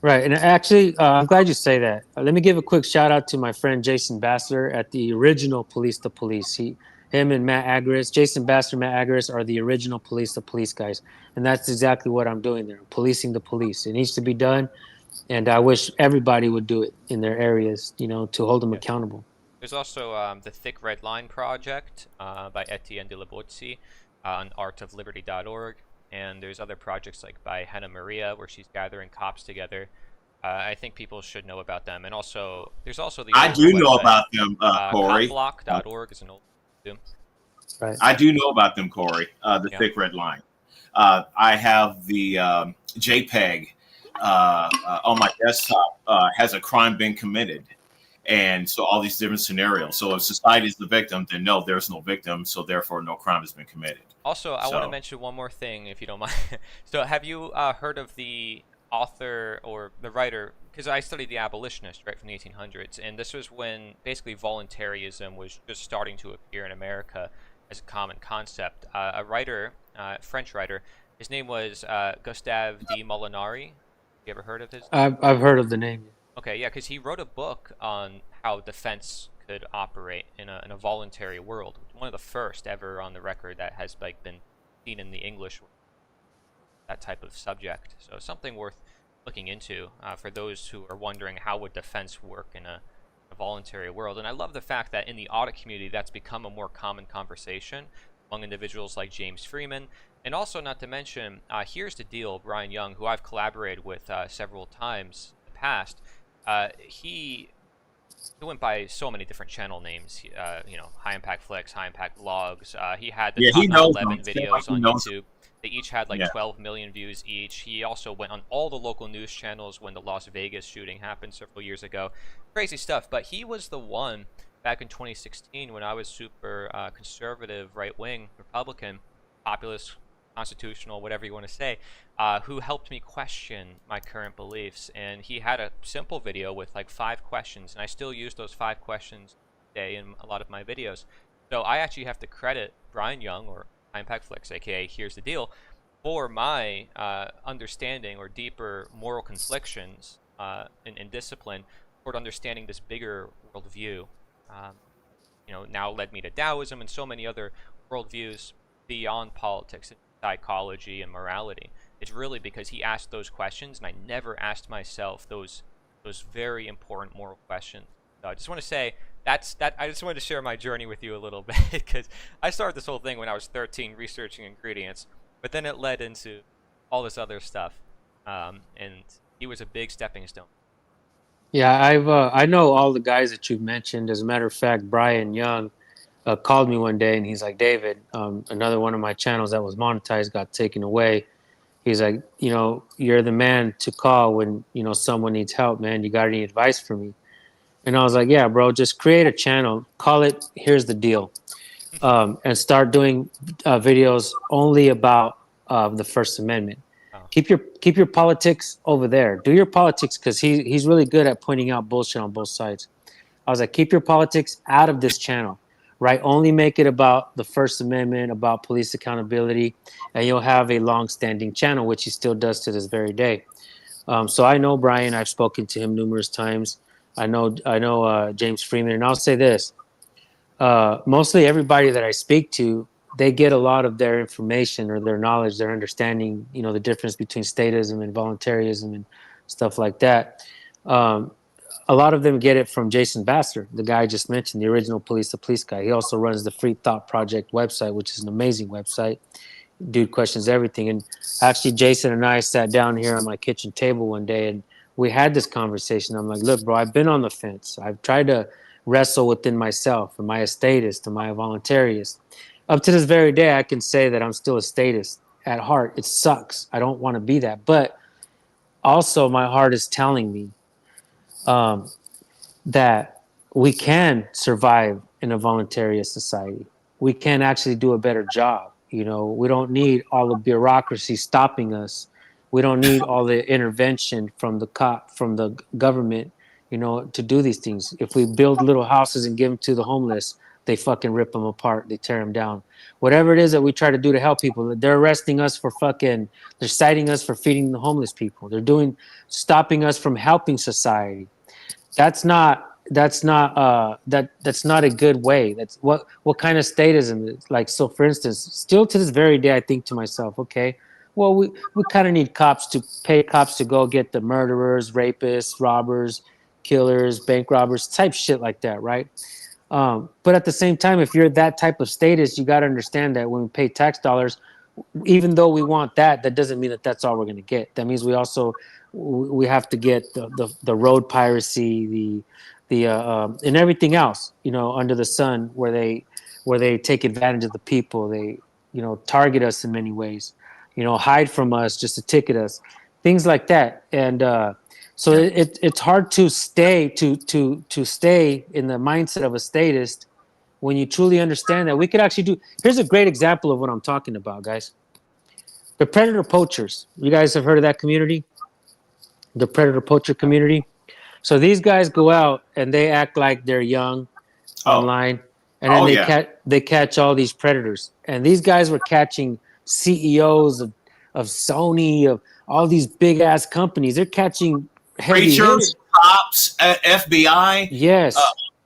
Right. And actually, I'm glad you say that. Let me give a quick shout out to my friend Jason Bassler at the original Police the Police. Him and Matt Agris, Jason Bassler, Matt Agris are the original Police the Police guys. And that's exactly what I'm doing there. I'm policing the police. It needs to be done. And I wish everybody would do it in their areas, to hold them Yeah. accountable. There's also the Thick Red Line Project by Etienne de la Bozzi on artofliberty.org. And there's other projects like by Hannah Maria, where she's gathering cops together. I think people should know about them. And also, there's also the I old do know website, about them, Corey. copblock.org is an old one. Right. I do know about them, Corey. The Yeah. Thick Red Line. I have the JPEG on my desktop. Has a crime been committed? And so all these different scenarios. So if society is the victim, then no, there's no victim. So therefore, no crime has been committed. Also, I want to So- mention one more thing, if you don't mind. So, have you heard of the author or the writer? Because I studied the abolitionist, right, from the 1800s, and this was when basically voluntarism was just starting to appear in America as a common concept. A writer, French writer, his name was Gustave de Molinari. You ever heard of his? I've heard of the name. Okay, yeah, because he wrote a book on how defense could operate in a voluntary world. One of the first ever on the record that has been seen in the English, that type of subject. So something worth looking into for those who are wondering how would defense work in a voluntary world. And I love the fact that in the audit community, that's become a more common conversation among individuals like James Freeman. And also, not to mention, here's the deal, Brian Young, who I've collaborated with several times in the past. He went by so many different channel names. High Impact Flicks, High Impact Vlogs. He had the he top knows 11 them. videos He on knows YouTube. They each had like Yeah. 12 million views each. He also went on all the local news channels when the Las Vegas shooting happened several years ago. Crazy stuff. But he was the one back in 2016 when I was super conservative, right-wing Republican, populist, constitutional, whatever you want to say, who helped me question my current beliefs. And he had a simple video with like 5 questions, and I still use those 5 questions today in a lot of my videos. So I actually have to credit Brian Young, or High Impact Flicks, aka Here's the Deal, for my understanding or deeper moral conflictions in discipline toward understanding this bigger worldview. Now led me to Taoism and so many other worldviews beyond politics and psychology and morality. it's really because he asked those questions, and I never asked myself those very important moral questions. So I just want to say that I just wanted to share my journey with you a little bit, because I started this whole thing when I was 13 researching ingredients, but then it led into all this other stuff, and he was a big stepping stone. Yeah, I know all the guys that you've mentioned. As a matter of fact, Brian Young called me one day and he's like, David, another one of my channels that was monetized got taken away. He's like, you're the man to call when, someone needs help, man. You got any advice for me? And I was like, yeah, bro, just create a channel, call it Here's the Deal, and start doing videos only about the First Amendment. Oh. Keep your politics over there. Do your politics, because he's really good at pointing out bullshit on both sides. I was like, keep your politics out of this channel, right? Only make it about the First Amendment, about police accountability, and you'll have a long-standing channel, which he still does to this very day. So I know Brian. I've spoken to him numerous times. I know James Freeman, and I'll say this: mostly everybody that I speak to, they get a lot of their information or their knowledge, their understanding, the difference between statism and voluntarism and stuff like that. A lot of them get it from Jason Vassar, the guy I just mentioned, the original Police the Police guy. He also runs the Free Thought Project website, which is an amazing website. Dude questions everything. And actually, Jason and I sat down here on my kitchen table one day and we had this conversation. I'm like, look, bro, I've been on the fence. I've tried to wrestle within myself. Am I a statist? Am I a voluntarist? Up to this very day, I can say that I'm still a statist at heart. It sucks. I don't want to be that. But also, my heart is telling me that we can survive in a voluntarist society. We can actually do a better job. We don't need all the bureaucracy stopping us. We don't need all the intervention from the government, to do these things. If we build little houses and give them to the homeless, they fucking rip them apart. They tear them down. Whatever it is that we try to do to help people, they're arresting us for they're citing us for feeding the homeless people. They're stopping us from helping society. That's not a good way. That's what kind of statism is like. So for instance, still to this very day, I think to myself, okay, well, we kind of need pay cops to go get the murderers, rapists, robbers, killers, bank robbers, type shit like that, right? But at the same time, if you're that type of statist, you got to understand that when we pay tax dollars, even though we want that doesn't mean that that's all we're going to get. That means we have to get the road piracy, and everything else, under the sun, where they take advantage of the people. They, target us in many ways, hide from us just to ticket us, things like that. And so it's hard to stay in the mindset of a statist when you truly understand that we could actually do. Here's a great example of what I'm talking about, guys. The predator poachers. You guys have heard of that community? The predator poacher community. So these guys go out and they act like they're young online, and then they catch all these predators. And these guys were catching CEOs of Sony, of all these big ass companies. They're catching heavy preachers, cops, FBI, yes,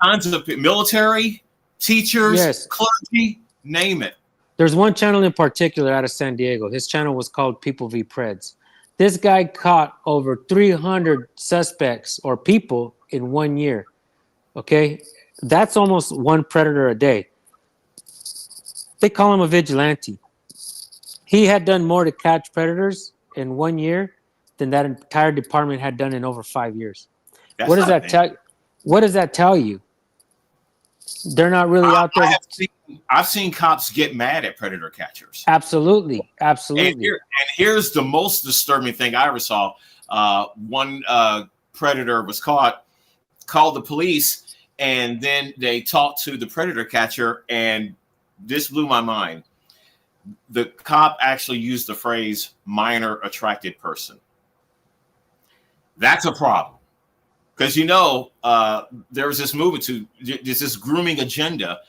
kinds of military, teachers, yes, clergy, name it. There's one channel in particular out of San Diego. His channel was called People v. Preds. This guy caught over 300 suspects or people in 1 year. Okay? That's almost one predator a day. They call him a vigilante. He had done more to catch predators in 1 year than that entire department had done in over 5 years. What does that tell you? They're not really out there. I've seen cops get mad at predator catchers. Absolutely. And here's the most disturbing thing I ever saw. One predator was caught, called the police, and then they talked to the predator catcher, and this blew my mind. The cop actually used the phrase minor attracted person. That's a problem. Because, there was this movement there's this grooming agenda,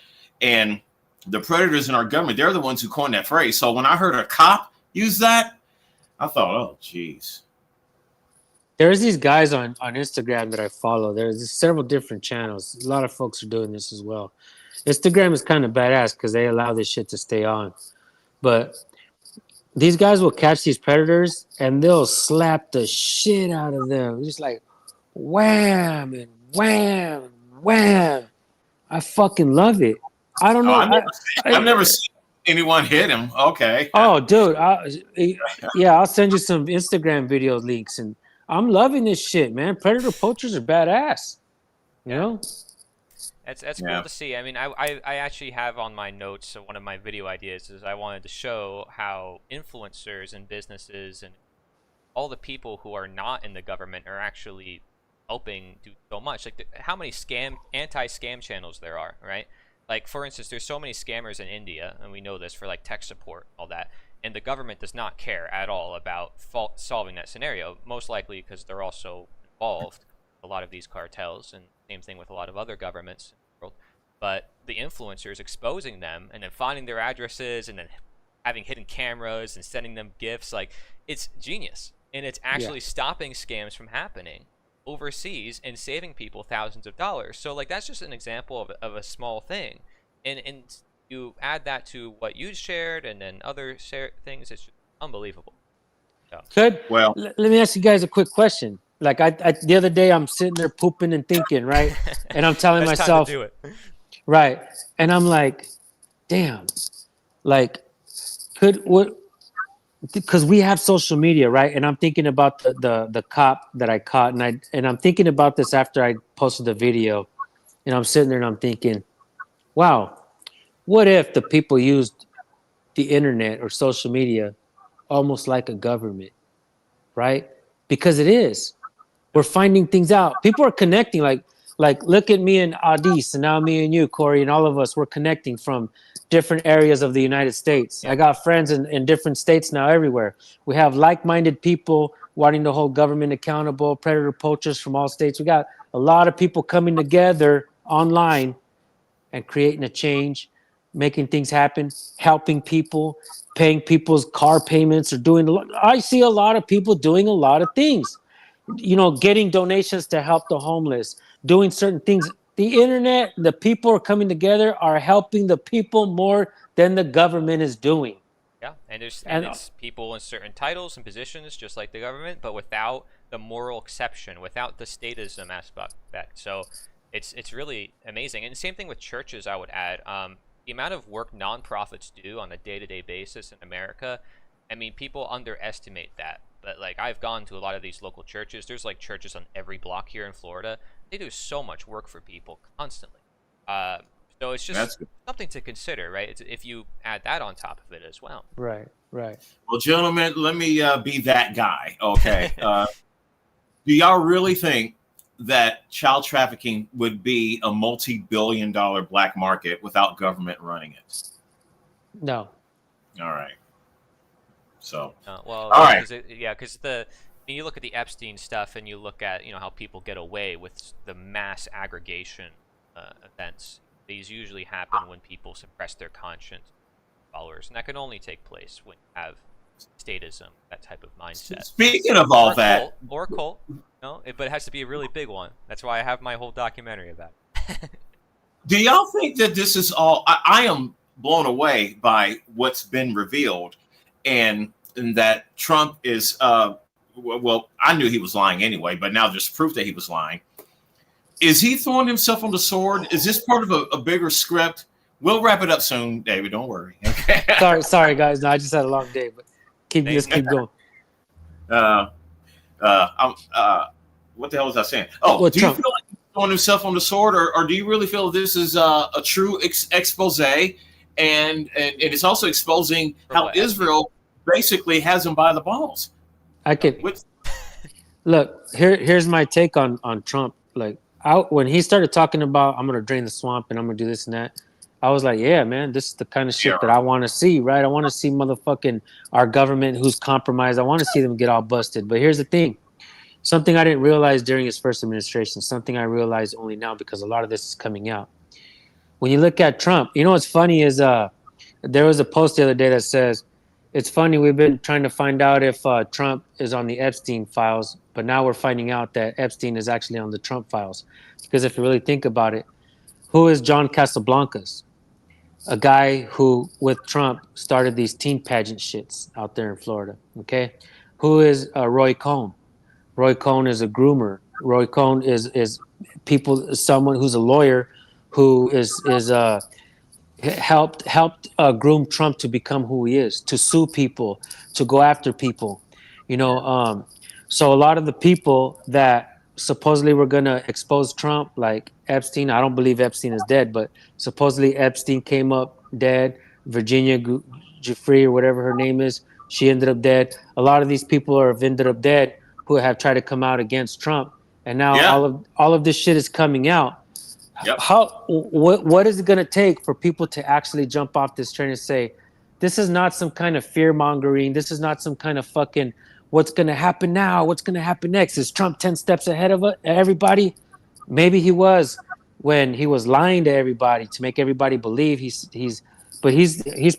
and the predators in our government, they're the ones who coined that phrase. So when I heard a cop use that, I thought, oh, geez. There's these guys on Instagram that I follow. There's several different channels. A lot of folks are doing this as well. Instagram is kind of badass because they allow this shit to stay on. But these guys will catch these predators and they'll slap the shit out of them. Just like wham and wham and wham. I fucking love it. I don't Oh, know. I've never seen anyone hit him. Okay. Oh, dude. Yeah, I'll send you some Instagram video links, and I'm loving this shit, man. Predator poachers are badass. You know? That's Yeah. cool to see. I mean, I actually have on my notes one of my video ideas is I wanted to show how influencers and businesses and all the people who are not in the government are actually helping do so much. Like how many anti-scam channels there are, right? Like for instance, there's so many scammers in India, and we know this for like tech support, all that, and the government does not care at all about solving that scenario. Most likely because they're also involved with a lot of these cartels, and same thing with a lot of other governments in the world. But the influencers exposing them and then finding their addresses and then having hidden cameras and sending them gifts, like it's genius, and it's actually stopping scams from happening overseas and saving people thousands of dollars. So like that's just an example of a small thing, and you add that to what you shared and then other things, it's just unbelievable. So. Well, Let me ask you guys a quick question. Like I the other day I'm sitting there pooping and thinking, right? And I'm telling Best myself, time to do it. right? And I'm like, damn, like because we have social media, right? And I'm thinking about the cop that I caught, and I'm thinking about this after I posted the video, and I'm sitting there and I'm thinking, wow, what if the people used the internet or social media almost like a government, right? Because it is. We're finding things out. People are connecting. Like look at me and Adis, and now me and you, Corey, and all of us. We're connecting from different areas of the United States. Yeah. I got friends in different states now, everywhere. We have like-minded people wanting to hold government accountable, predator poachers from all states. We got a lot of people coming together online and creating a change, making things happen, helping people, paying people's car payments, or doing. I see a lot of people doing a lot of things. You know, getting donations to help the homeless, doing certain things. The internet, the people are coming together, are helping the people more than the government is doing. Yeah, and And it's people in certain titles and positions, just like the government, but without the moral exception, without the statism aspect. So it's really amazing. And same thing with churches, I would add. The amount of work nonprofits do on a day-to-day basis in America, I mean, people underestimate that. But like I've gone to a lot of these local churches. There's like churches on every block here in Florida. They do so much work for people constantly. So it's just something to consider, right? If you add that on top of it as well. right. well, gentlemen, let me be that guy. Okay. Do y'all really think that child trafficking would be a multi-billion-dollar black market without government running it? No. All right. So, Well, all right. because you look at the Epstein stuff and you look at how people get away with the mass aggregation events. These usually happen when people suppress their conscience, followers, and that can only take place when you have statism, that type of mindset. Speaking of all that, or cult, but it has to be a really big one. That's why I have my whole documentary about it. do y'all think that this is all? I am blown away by what's been revealed, and that Trump is. Well, I knew he was lying anyway, but now there's proof that he was lying. Is he throwing himself on the sword? Is this part of a bigger script? We'll wrap it up soon, David. Don't worry. Okay. sorry, guys. No, I just had a long day, but keep going. What the hell was I saying? Oh, Well, do Trump. you feel like he's throwing himself on the sword, or do you really feel this is a true expose, and it's also exposing how Israel basically has him by the balls? I could look here's my take on Trump. Like when he started talking about I'm gonna drain the swamp and I'm gonna do this and that, I was like, yeah, man, this is the kind of shit that I want to see, right? I want to see motherfucking our government who's compromised. I want to see them get all busted. But here's the thing. Something I didn't realize during his first administration, something I realized only now because a lot of this is coming out. When you look at Trump, what's funny is there was a post the other day that says, it's funny, we've been trying to find out if Trump is on the Epstein files, but now we're finding out that Epstein is actually on the Trump files. Because if you really think about it, who is John Casablancas? a guy who, with Trump, started these teen pageant shits out there in Florida. Okay, who is Roy Cohn? Roy Cohn is a groomer. Roy Cohn is people, someone who's a lawyer who is helped groom Trump to become who he is, to sue people, to go after people. You know, so a lot of the people that supposedly were gonna expose Trump, like Epstein. I don't believe Epstein is dead, but supposedly Epstein came up dead. Virginia Giuffre or whatever her name is, she ended up dead. A lot of these people have ended up dead who have tried to come out against Trump, and now Yeah. all of this shit is coming out. Yep. What is it going to take for people to actually jump off this train and say, this is not some kind of fear mongering, this is not some kind of fucking what's going to happen now, what's going to happen next, is Trump 10 steps ahead of everybody? Maybe he was, when he was lying to everybody to make everybody believe he's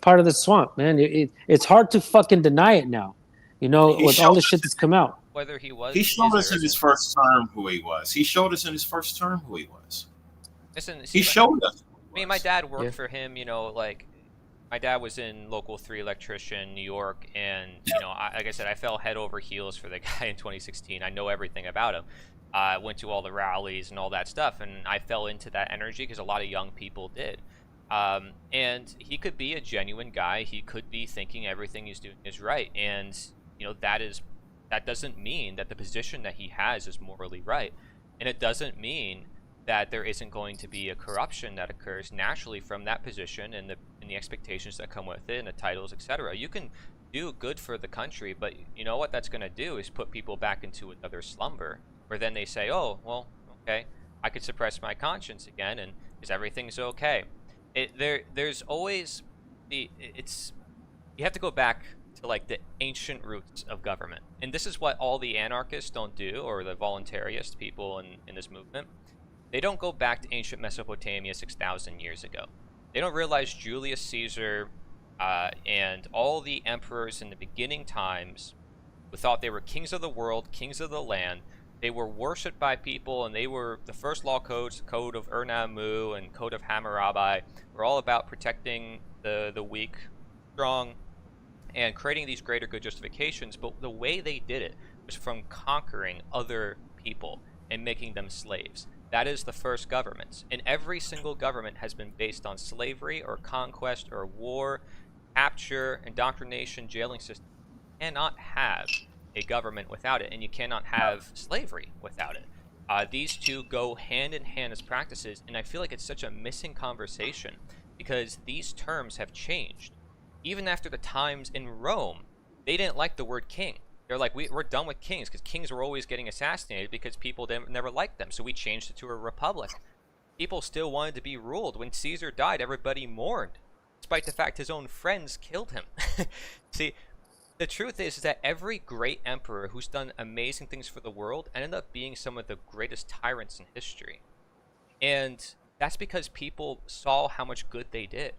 part of the swamp, man. It's hard to fucking deny it now, you know, He with all showed the shit that's come out. Whether he he was showed is us or in his isn't. first term who he was. He showed us in his first term who he was. Listen, He showed us. I mean, my dad worked Yeah. for him. You know, like my dad was in Local 3 electrician, New York, and you know, like I said, I fell head over heels for the guy in 2016. I know everything about him. I went to all the rallies and all that stuff, and I fell into that energy because a lot of young people did. And he could be a genuine guy. He could be thinking everything he's doing is right, and you know, that doesn't mean that the position that he has is morally right, and it doesn't mean that there isn't going to be a corruption that occurs naturally from that position and the expectations that come with it and the titles, etc. You can do good for the country, but you know what that's going to do is put people back into another slumber where then they say, oh, well, okay, I could suppress my conscience again and is everything's okay. There's always it's you have to go back to like the ancient roots of government, and this is what all the anarchists don't do, or the voluntarist people in this movement. They don't go back to ancient Mesopotamia 6,000 years ago. They don't realize Julius Caesar and all the emperors in the beginning times who thought they were kings of the world, kings of the land. They were worshipped by people, and they were the first law codes, the Code of Ur-Nammu and Code of Hammurabi, were all about protecting the weak, strong, and creating these greater good justifications. But the way they did it was from conquering other people and making them slaves. That is the first governments. And every single government has been based on slavery or conquest or war, capture, indoctrination, jailing system. You cannot have a government without it, and you cannot have slavery without it. These two go hand in hand as practices, and I feel like it's such a missing conversation because these terms have changed. Even after the times in Rome, they didn't like the word king. They're like, we're done with kings because kings were always getting assassinated because people never liked them. So we changed it to a republic. People still wanted to be ruled. When Caesar died, everybody mourned, despite the fact his own friends killed him. See, the truth is that every great emperor who's done amazing things for the world ended up being some of the greatest tyrants in history. And that's because people saw how much good they did.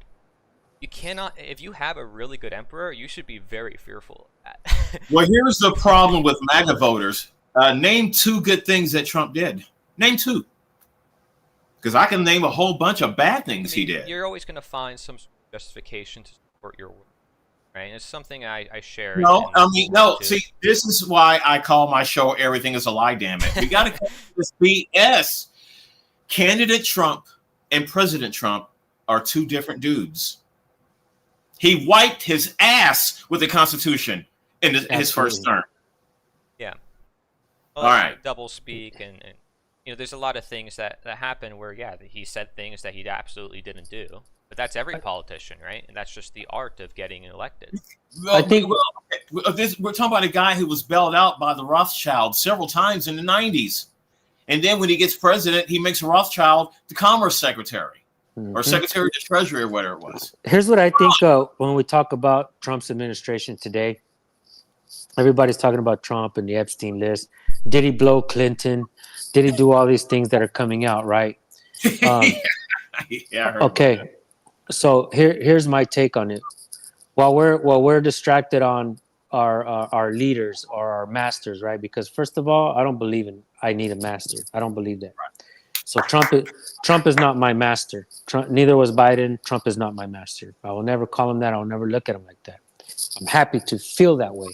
You cannot, if you have a really good emperor, you should be very fearful of that. Well, here's the problem with MAGA voters. Name two good things that Trump did. Name two. Because I can name a whole bunch of bad things he did. You're always going to find some sort of justification to support your work, right? And it's something I share. No, no. See, this is why I call my show "Everything Is a Lie." Damn it, we got to cut this BS. Candidate Trump and President Trump are two different dudes. He wiped his ass with the Constitution in his first term. Yeah. Well, all right. Double speak and you know, there's a lot of things that happen where, yeah, he said things that he absolutely didn't do. But that's every politician, right? And that's just the art of getting elected. Well, I think we're talking about a guy who was bailed out by the Rothschilds several times in the 90s. And then when he gets president, he makes Rothschild the Commerce Secretary. Or Secretary of the Treasury or whatever it was. Here's what I think when we talk about Trump's administration today. Everybody's talking about Trump and the Epstein list. Did he blow Clinton? Did he do all these things that are coming out, right? Yeah. Okay. So here's my take on it. While we're distracted on our leaders or our masters, right? Because first of all, I don't believe I need a master. I don't believe that. So Trump is not my master. Neither was Biden. Trump is not my master. I will never call him that. I will never look at him like that. I'm happy to feel that way.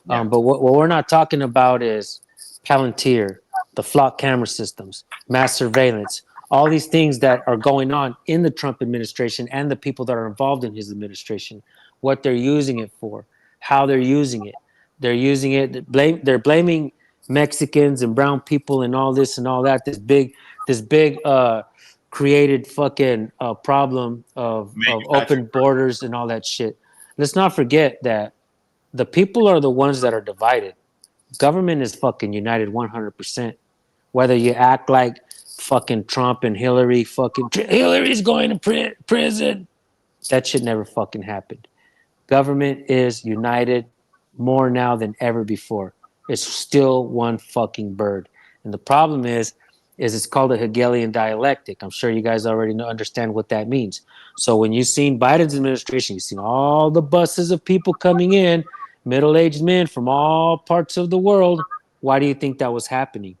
Yeah. But what we're not talking about is Palantir, the flock camera systems, mass surveillance, all these things that are going on in the Trump administration and the people that are involved in his administration, what they're using it for, how they're using it. They're using it. They're blaming Mexicans and brown people and all this and all that. This big created fucking problem of open borders and all that shit. Let's not forget that the people are the ones that are divided. Government is fucking united 100%. Whether you act like fucking Trump and Hillary, Hillary's going to prison. That shit never fucking happened. Government is united more now than ever before. It's still one fucking bird. And the problem is it's called a Hegelian dialectic. I'm sure you guys already understand what that means. So when you've seen Biden's administration, you've seen all the buses of people coming in, middle-aged men from all parts of the world. Why do you think that was happening?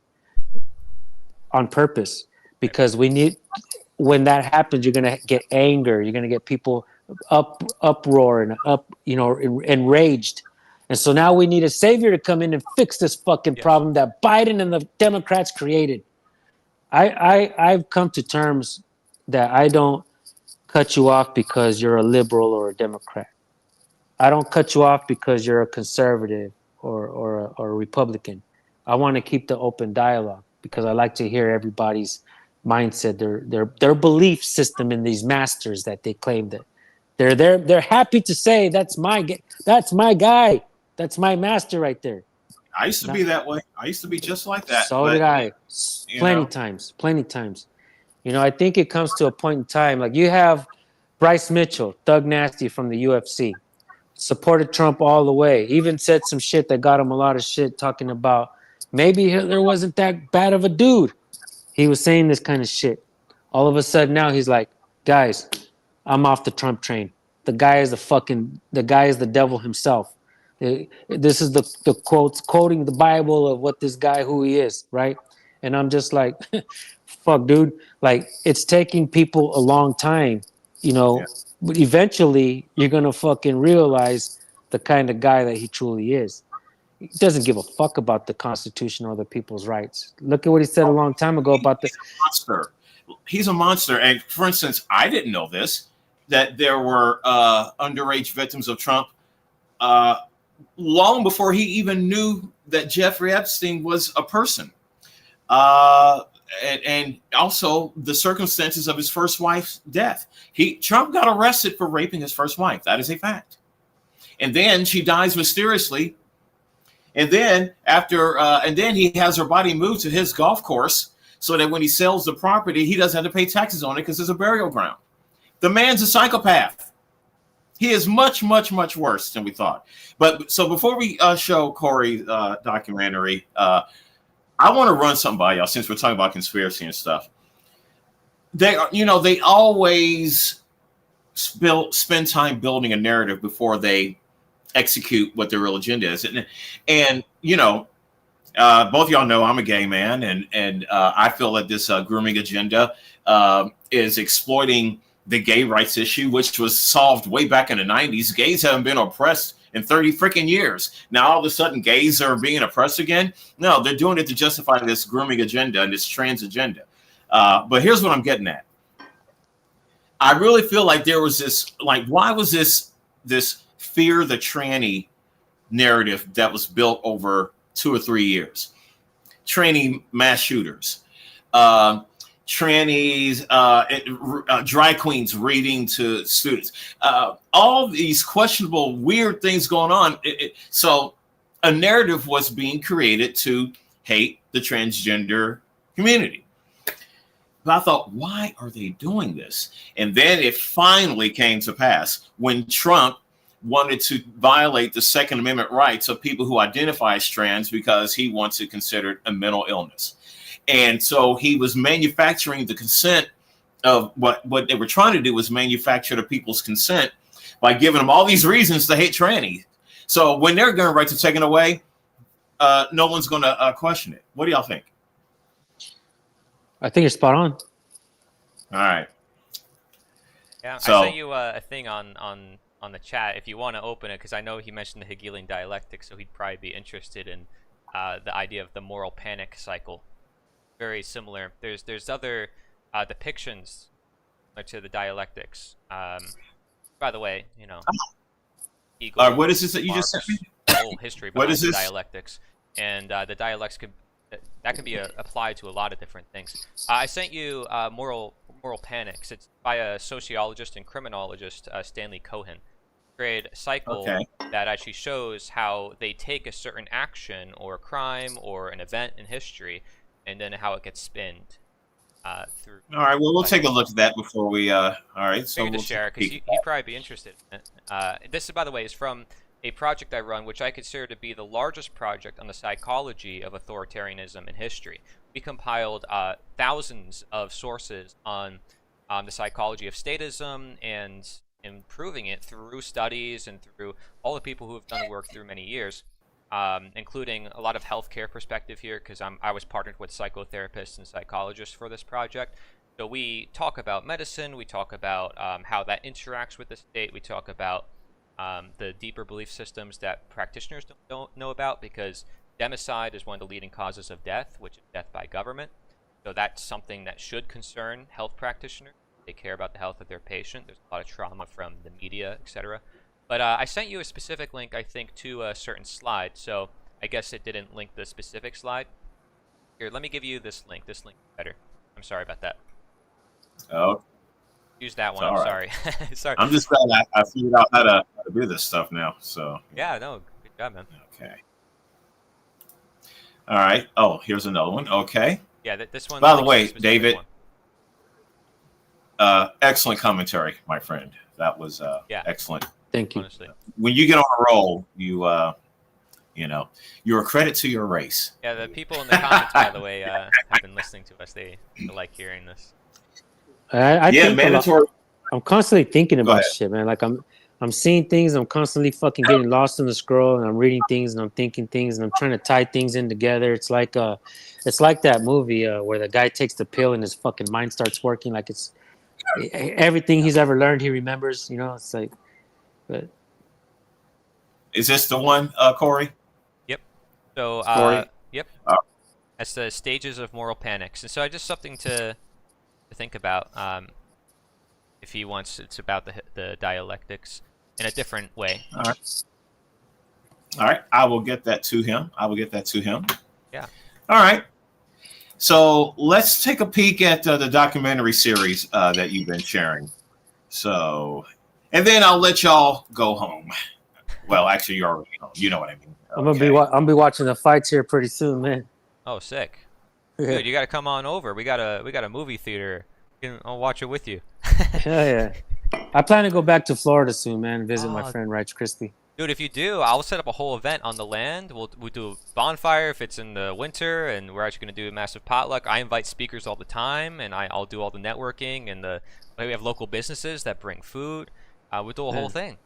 On purpose. Because when that happens, you're going to get anger. You're going to get people uproar and enraged. And so now we need a savior to come in and fix this fucking problem that Biden and the Democrats created. I've come to terms that I don't cut you off because you're a liberal or a Democrat. I don't cut you off because you're a conservative or a Republican. I want to keep the open dialogue because I like to hear everybody's mindset, their belief system in these masters that they claim that they're happy to say that's my guy, that's my master right there. I used to be that way. I used to be just like that. So did I. Plenty times. You know, I think it comes to a point in time, like you have Bryce Mitchell, Thug Nasty from the UFC, supported Trump all the way, even said some shit that got him a lot of shit, talking about maybe Hitler wasn't that bad of a dude. He was saying this kind of shit. All of a sudden now he's like, guys, I'm off the Trump train. The guy is the devil himself. This is the quotes, quoting the Bible of what this guy, who he is, right? And I'm just like, fuck, dude. Like, it's taking people a long time, but eventually you're going to fucking realize the kind of guy that he truly is. He doesn't give a fuck about the Constitution or the people's rights. Look at what he said a long time ago about the monster. He's a monster. And for instance, I didn't know this, that there were underage victims of Trump long before he even knew that Jeffrey Epstein was a person. And also the circumstances of his first wife's death. Trump got arrested for raping his first wife. That is a fact. And then she dies mysteriously. And then he has her body moved to his golf course so that when he sells the property, he doesn't have to pay taxes on it because it's a burial ground. The man's a psychopath. He is much, much, much worse than we thought. But so before we show Corey's documentary, I want to run something by y'all since we're talking about conspiracy and stuff. They always spend time building a narrative before they execute what their real agenda is. And both y'all know I'm a gay man, and I feel that this grooming agenda is exploiting the gay rights issue, which was solved way back in the 90s. Gays haven't been oppressed in 30 freaking years. Now all of a sudden gays are being oppressed again. No, they're doing it to justify this grooming agenda and this trans agenda. But here's what I'm getting at. I really feel like there was this, why was this fear the tranny narrative that was built over 2 or 3 years? Tranny mass shooters, trannies, drag queens reading to students, all these questionable, weird things going on. So a narrative was being created to hate the transgender community. But I thought, why are they doing this? And then it finally came to pass when Trump wanted to violate the Second Amendment rights of people who identify as trans because he wants it considered a mental illness. And so he was manufacturing the consent of what they were trying to do was manufacture the people's consent by giving them all these reasons to hate trannies. So when their gun rights are taken away, no one's going to question it. What do y'all think? I think you're spot on. All right. Yeah, So- I sent you a thing on the chat if you want to open it, because I know he mentioned the Hegelian dialectic, so he'd probably be interested in the idea of the moral panic cycle. Very similar. There's other depictions to the dialectics. By the way, you know, Hegel what is this that you just sent me? the whole history What behind is the this? dialectics, and the dialectics could be applied to a lot of different things. I sent you moral panics. It's by a sociologist and criminologist, Stanley Cohen. Created a cycle Okay. that actually shows how they take a certain action or a crime or an event in history, and then how it gets spinned through. All right. Well, we'll take a look at that before we. All right. So Maybe we'll to share, take a because peek. he'd probably be interested in it. This, by the way, is from a project I run, which I consider to be the largest project on the psychology of authoritarianism in history. We compiled thousands of sources on the psychology of statism and improving it through studies and through all the people who have done the work through many years, including a lot of healthcare perspective here, because I was partnered with psychotherapists and psychologists for this project. So we talk about medicine, we talk about how that interacts with the state, we talk about the deeper belief systems that practitioners don't know about, because democide is one of the leading causes of death, which is death by government. So that's something that should concern health practitioners. They care about the health of their patient. There's a lot of trauma from the media, etc. But I sent you a specific link, I think, to a certain slide. So I guess it didn't link the specific slide. Here, let me give you this link. This link is better. I'm sorry about that. Oh, Use that one. It's I'm all sorry. Sorry. I'm just glad I figured out how to do this stuff now. So. Yeah, no, good job, man. Okay. All right. Oh, here's another one. Okay. Yeah, this one. By the links to way, specific David, one. Excellent commentary, my friend. That was Yeah. excellent. Thank you. Honestly. When you get on a roll, you know, you're a credit to your race. Yeah, the people in the comments, by the way, have been listening to us. They like hearing this. I Yeah, think a lot- mandatory. I'm constantly thinking Go about ahead. shit, man. Like I'm seeing things. I'm constantly fucking getting lost in the scroll, and I'm reading things, and I'm thinking things, and I'm trying to tie things in together. It's like that movie where the guy takes the pill and his fucking mind starts working. Like it's everything he's ever learned, he remembers. You know, it's like, but Is this the one, Corey? So, Story? yep. Uh, That's the stages of moral panics. And so just something to think about. If he wants, it's about the dialectics in a different way. All right. All right. I will get that to him. Yeah. All right. So let's take a peek at the documentary series that you've been sharing. So, and then I'll let y'all go home. Well, actually, you're already home. You know what I mean. I'm gonna be watching the fights here pretty soon, man. Oh, sick. Dude, you got to come on over. We got a movie theater. I'll watch it with you. Hell yeah. I plan to go back to Florida soon, man, and visit my Oh. friend Rice Crispy. Dude, if you do, I'll set up a whole event on the land. We'll do a bonfire if it's in the winter, and we're actually going to do a massive potluck. I invite speakers all the time, and I'll do all the networking, and we have local businesses that bring food. We'll do a whole thing.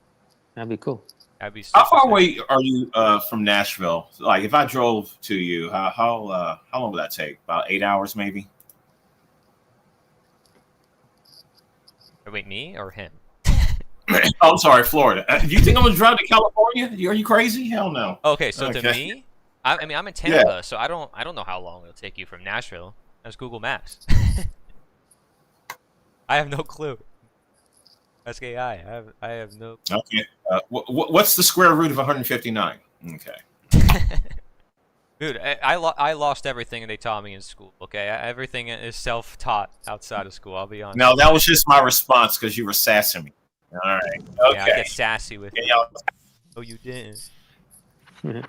That'd be cool. That'd be How super far sick. away are you from Nashville? Like, if I drove to you, how long would that take? About 8 hours, maybe. Wait, me or him? Oh, I'm sorry, Florida. Do you think I'm gonna drive to California? Are you crazy? Hell no. Okay, so to Okay. me, I mean, I'm in Tampa, so I don't know how long it'll take you from Nashville. That's Google Maps. I have no clue. That's AI. I have no. Okay. What's the square root of 159? Okay. Dude, I lost everything they taught me in school. Okay, everything is self-taught outside of school. I'll be honest. No, that was just my response because you were sassing me. All right. Okay. Yeah, I get sassy with Yeah, it. y'all- Oh, you didn't. If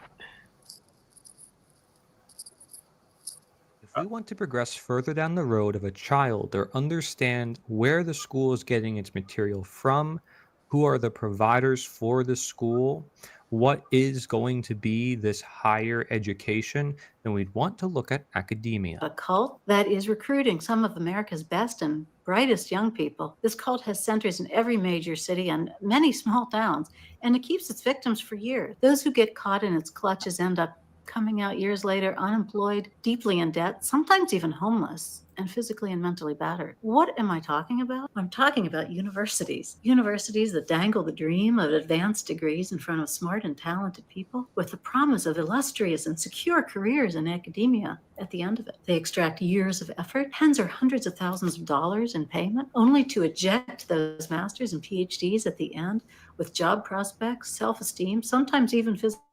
we want to progress further down the road of a child or understand where the school is getting its material from, who are the providers for the school, what is going to be this higher education, then we'd want to look at academia. A cult that is recruiting some of America's best and brightest young people. This cult has centers in every major city and many small towns, and it keeps its victims for years. Those who get caught in its clutches end up coming out years later unemployed, deeply in debt, sometimes even homeless, and physically and mentally battered. What am I talking about? I'm talking about universities. Universities that dangle the dream of advanced degrees in front of smart and talented people with the promise of illustrious and secure careers in academia at the end of it. They extract years of effort, tens or hundreds of thousands of dollars in payment, only to eject those masters and PhDs at the end with job prospects, self-esteem, sometimes even physical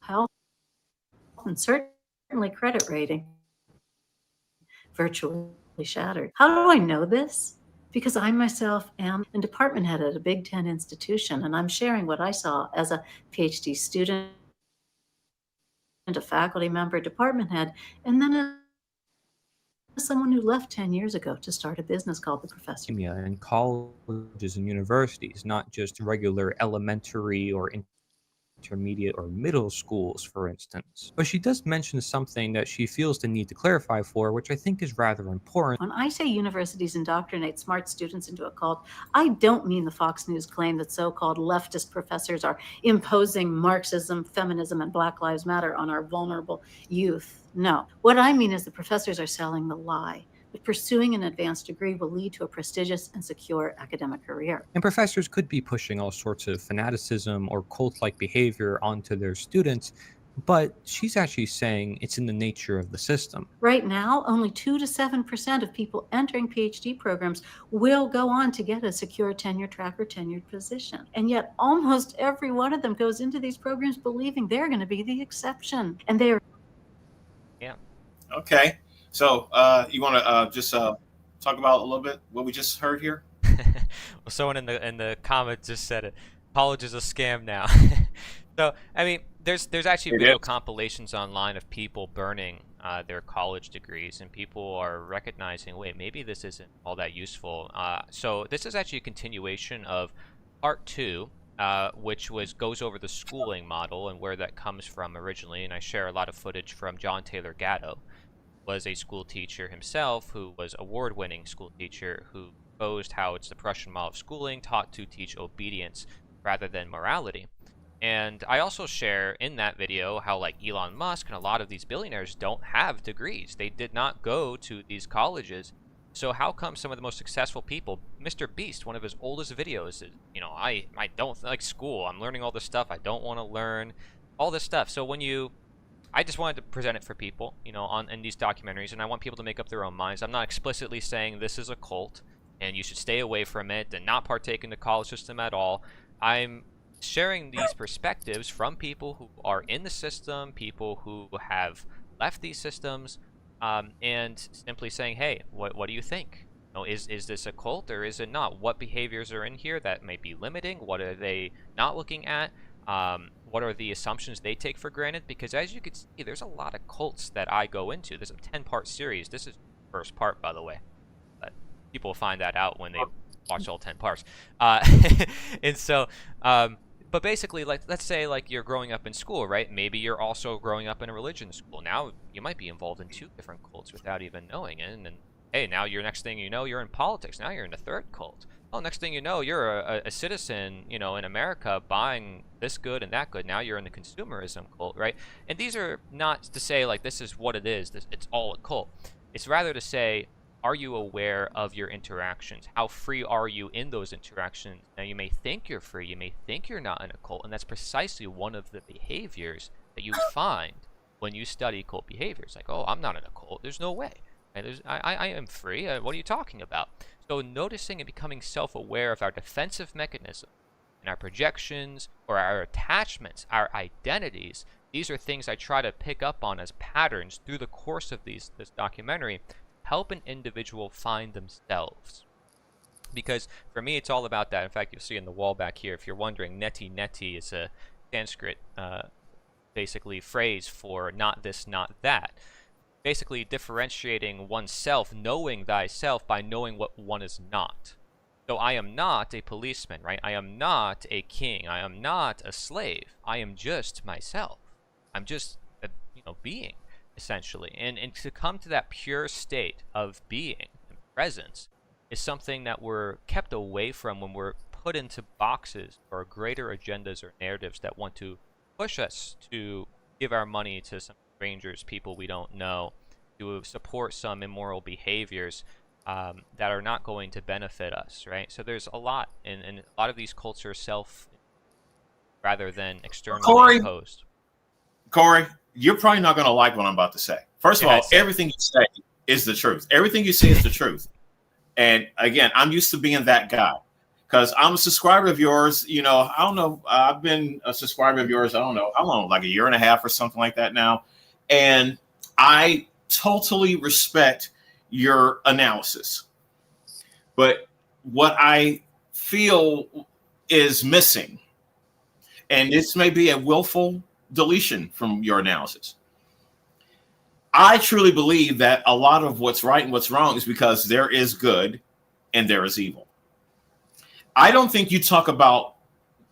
health, and certainly credit rating virtually shattered. How do I know this? Because I myself am a department head at a Big Ten institution, and I'm sharing what I saw as a PhD student, a faculty member, department head, and then as someone who left 10 years ago to start a business called The Professor. In colleges and universities, not just regular elementary or intermediate or middle schools, for instance. But she does mention something that she feels the need to clarify for, which I think is rather important. When I say universities indoctrinate smart students into a cult, I don't mean the Fox News claim that so-called leftist professors are imposing Marxism, feminism, and Black Lives Matter on our vulnerable youth. No. What I mean is the professors are selling the lie that pursuing an advanced degree will lead to a prestigious and secure academic career. And professors could be pushing all sorts of fanaticism or cult-like behavior onto their students, but she's actually saying it's in the nature of the system. Right now, only 2 to 7% of people entering PhD programs will go on to get a secure tenure track or tenured position. And yet almost every one of them goes into these programs believing they're going to be the exception. And they are. Yeah. Okay. So you want to just talk about a little bit what we just heard here? Well, someone in the comments just said it. College is a scam now. So I mean, there's actually video compilations online of people burning their college degrees, and people are recognizing, wait, maybe this isn't all that useful. So this is actually a continuation of part 2, which goes over the schooling model and where that comes from originally. And I share a lot of footage from John Taylor Gatto, was a school teacher himself, who was award-winning school teacher, who proposed how it's the Prussian model of schooling, taught to teach obedience rather than morality. And I also share in that video how, like, Elon Musk and a lot of these billionaires don't have degrees. They did not go to these colleges. So how come some of the most successful people, Mr. Beast, one of his oldest videos, is, you know, I don't like school. I'm learning all this stuff I don't want to learn, all this stuff. So I just wanted to present it for people, you know, in these documentaries, and I want people to make up their own minds. I'm not explicitly saying this is a cult and you should stay away from it and not partake in the college system at all. I'm sharing these perspectives from people who are in the system, people who have left these systems, and simply saying, hey, what do you think? You know, is this a cult or is it not? What behaviors are in here that may be limiting? What are they not looking at? What are the assumptions they take for granted? Because as you can see, there's a lot of cults that I go into. There's a 10-part series. This is the first part, by the way. But people will find that out when they watch all 10 parts. And so, but basically, like, let's say like you're growing up in school, right? Maybe you're also growing up in a religion school. Now you might be involved in 2 different cults without even knowing it. And then, hey, now next thing you know, you're in politics. Now you're in a 3rd cult. Oh, next thing you know, you're a citizen, you know, in America buying this good and that good. Now you're in the consumerism cult, right? And these are not to say like this is what it is. It's all a cult. It's rather to say, are you aware of your interactions? How free are you in those interactions? Now you may think you're free. You may think you're not in a cult, and that's precisely one of the behaviors that you find when you study cult behaviors. Like, oh, I'm not in a cult. There's no way. I am free. What are you talking about? So noticing and becoming self-aware of our defensive mechanism and our projections or our attachments, our identities, these are things I try to pick up on as patterns through the course of this documentary, help an individual find themselves. Because for me, it's all about that. In fact, you'll see in the wall back here, if you're wondering, neti neti is a Sanskrit basically phrase for not this, not that. Basically differentiating oneself, knowing thyself by knowing what one is not. So I am not a policeman, right? I am not a king. I am not a slave. I am just myself. I'm just a being, essentially. And to come to that pure state of being and presence is something that we're kept away from when we're put into boxes or greater agendas or narratives that want to push us to give our money to some strangers, people we don't know, to support some immoral behaviors that are not going to benefit us, right? So there's a lot, and a lot of these cults are self rather than externally imposed. Corey, you're probably not going to like what I'm about to say. First of all, everything you say is the truth. Everything you say is the truth. And again, I'm used to being that guy because I'm a subscriber of yours. You know, I don't know. I've been a subscriber of yours. I don't know how long, like a year and a half or something like that now. And I totally respect your analysis. But what I feel is missing, and this may be a willful deletion from your analysis. I truly believe that a lot of what's right and what's wrong is because there is good and there is evil. I don't think you talk about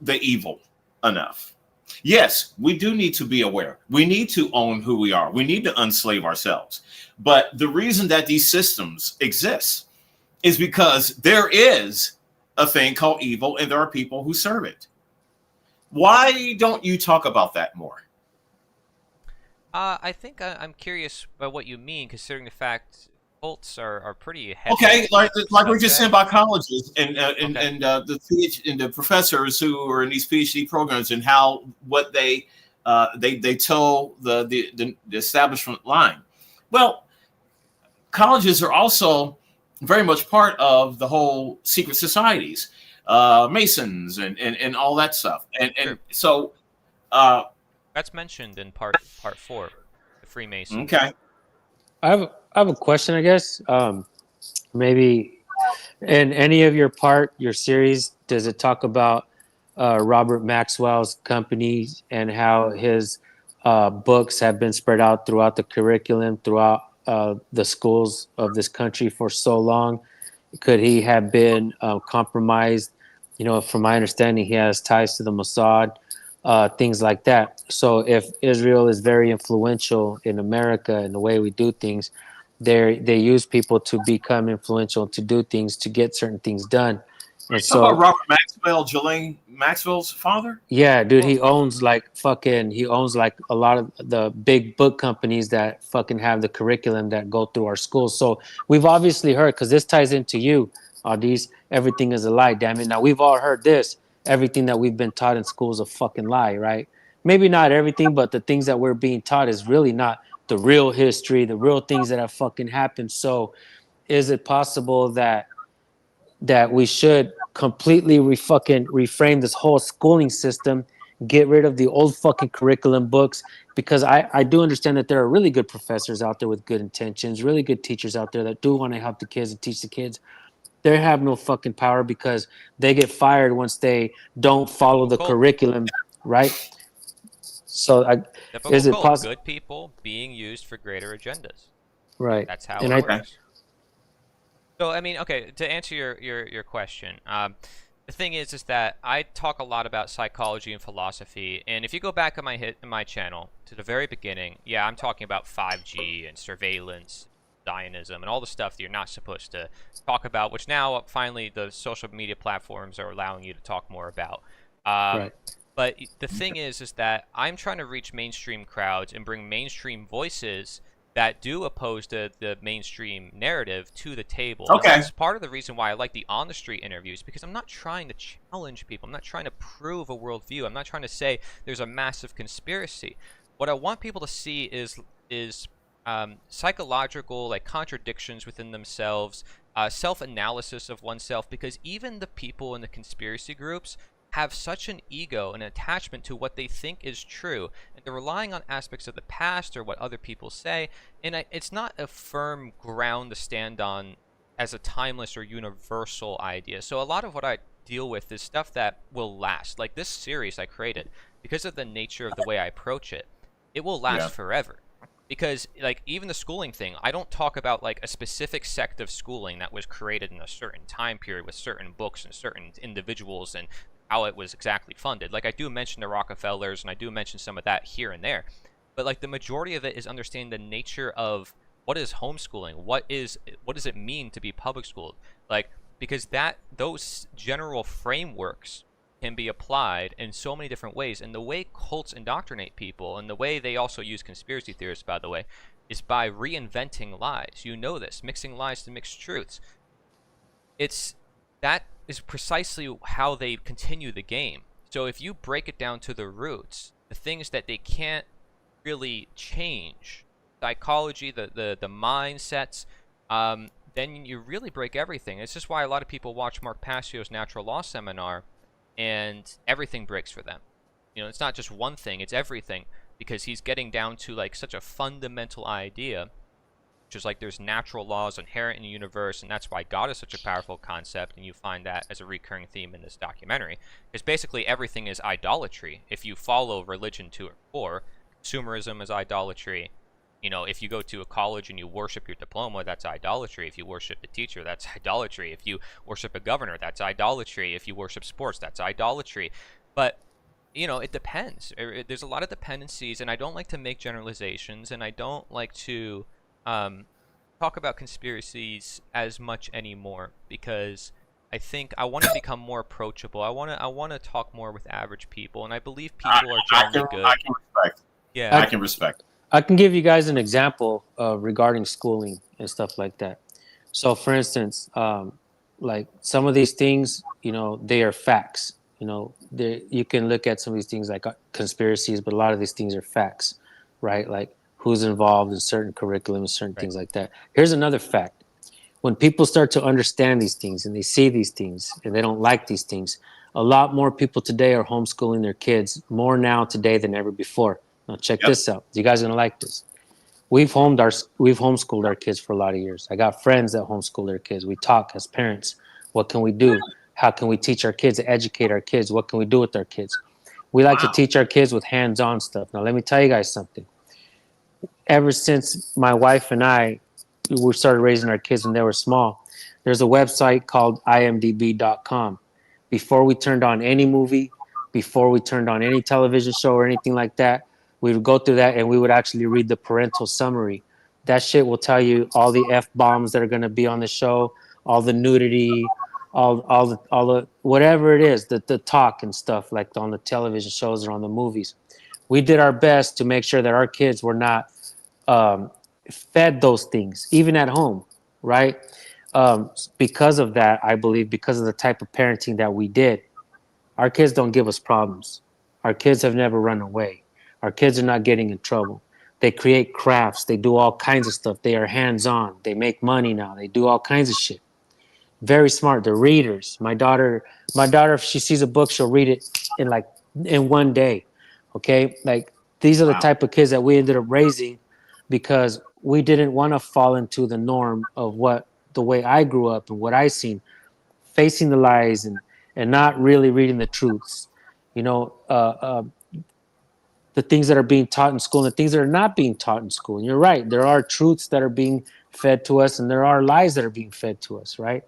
the evil enough. Yes, we do need to be aware. We need to own who we are. We need to unslave ourselves. But the reason that these systems exist is because there is a thing called evil and there are people who serve it. Why don't you talk about that more? I think I'm curious about what you mean, considering the fact cults are pretty heavy. Okay, like we're just saying about colleges and the professors who are in these PhD programs and how what they toe the establishment line. Well, colleges are also very much part of the whole secret societies, Masons and all that stuff, and Sure. So that's mentioned in part 4, the Freemasons. Okay. I have a question, I guess. Maybe in any of your series, does it talk about Robert Maxwell's company and how his books have been spread out throughout the curriculum, throughout the schools of this country for so long? Could he have been compromised? You know, from my understanding, he has ties to the Mossad. Things like that. So if Israel is very influential in America and the way we do things, they use people to become influential, to do things, to get certain things done. And so about Robert Maxwell, Ghislaine Maxwell's father? Yeah, dude, he owns like a lot of the big book companies that fucking have the curriculum that go through our schools. So we've obviously heard, because this ties into you, Audis, everything is a lie, damn it. Now we've all heard this. Everything that we've been taught in school is a fucking lie, right? Maybe not everything, but the things that we're being taught is really not the real history, the real things that have fucking happened. So is it possible that we should completely reframe this whole schooling system, get rid of the old fucking curriculum books? Because I do understand that there are really good professors out there with good intentions, really good teachers out there that do want to help the kids and teach the kids. They have no fucking power because they get fired once they don't follow the curriculum, right? So is it possible? Good people being used for greater agendas. Right. That's how it works. So I mean, okay, to answer your question, the thing is that I talk a lot about psychology and philosophy, and if you go back on my channel to the very beginning, yeah, I'm talking about 5G and surveillance, Zionism, and all the stuff that you're not supposed to talk about, which now finally the social media platforms are allowing you to talk more about. Right. But the thing is that I'm trying to reach mainstream crowds and bring mainstream voices that do oppose the mainstream narrative to the table. Okay. And that's part of the reason why I like the on-the-street interviews, because I'm not trying to challenge people. I'm not trying to prove a worldview. I'm not trying to say there's a massive conspiracy. What I want people to see is psychological like contradictions within themselves, self-analysis of oneself, because even the people in the conspiracy groups have such an ego and attachment to what they think is true, and they're relying on aspects of the past or what other people say, and it's not a firm ground to stand on as a timeless or universal idea. So a lot of what I deal with is stuff that will last. Like this series I created, because of the nature of the way I approach it, it will last forever. Because like even the schooling thing, I don't talk about like a specific sect of schooling that was created in a certain time period with certain books and certain individuals and how it was exactly funded. Like I do mention the Rockefellers and I do mention some of that here and there, but like the majority of it is understanding the nature of what is homeschooling, what does it mean to be public schooled, like because those general frameworks can be applied in so many different ways. And the way cults indoctrinate people, and the way they also use conspiracy theorists, by the way, is by reinventing lies. You know this, mixing lies to mix truths. That is precisely how they continue the game. So if you break it down to the roots, the things that they can't really change, psychology, the mindsets, then you really break everything. It's just why a lot of people watch Mark Passio's natural law seminar and everything breaks for them. It's not just one thing, it's everything, because he's getting down to like such a fundamental idea, which is like there's natural laws inherent in the universe, and that's why God is such a powerful concept, and you find that as a recurring theme in this documentary. Because basically everything is idolatry if you follow religion to its core. Consumerism is idolatry. If you go to a college and you worship your diploma, that's idolatry. If you worship a teacher, that's idolatry. If you worship a governor, that's idolatry. If you worship sports, that's idolatry. But, it depends. There's a lot of dependencies, and I don't like to make generalizations, and I don't like to talk about conspiracies as much anymore, because I think I want to become more approachable. I want to talk more with average people, and I believe people are generally good. I can respect. Yeah, I can respect. I can give you guys an example regarding schooling and stuff like that. So, for instance, like some of these things, they are facts. You can look at some of these things like conspiracies, but a lot of these things are facts, right? Like who's involved in certain curriculum, certain things like that. Here's another fact. When people start to understand these things and they see these things and they don't like these things, a lot more people today are homeschooling their kids more now today than ever before. Now check this out. You guys are gonna like this. We've homeschooled our kids for a lot of years. I got friends that homeschool their kids. We talk as parents. What can we do? How can we teach our kids, educate our kids? What can we do with our kids? We like to teach our kids with hands-on stuff. Now let me tell you guys something. Ever since my wife and I, we started raising our kids when they were small, there's a website called imdb.com. Before we turned on any movie, before we turned on any television show or anything like that, we would go through that and we would actually read the parental summary. That shit will tell you all the F-bombs that are going to be on the show, all the nudity, all the whatever it is, the talk and stuff like on the television shows or on the movies. We did our best to make sure that our kids were not fed those things, even at home, right? Because of that, I believe, because of the type of parenting that we did, our kids don't give us problems. Our kids have never run away. Our kids are not getting in trouble. They create crafts. They do all kinds of stuff. They are hands-on. They make money now. They do all kinds of shit. Very smart. They're readers. My daughter, if she sees a book, she'll read it in one day. Okay? Like, these are the type of kids that we ended up raising because we didn't want to fall into the norm of the way I grew up and what I seen, facing the lies and not really reading the truths. The things that are being taught in school and the things that are not being taught in school. And you're right. There are truths that are being fed to us and there are lies that are being fed to us, right?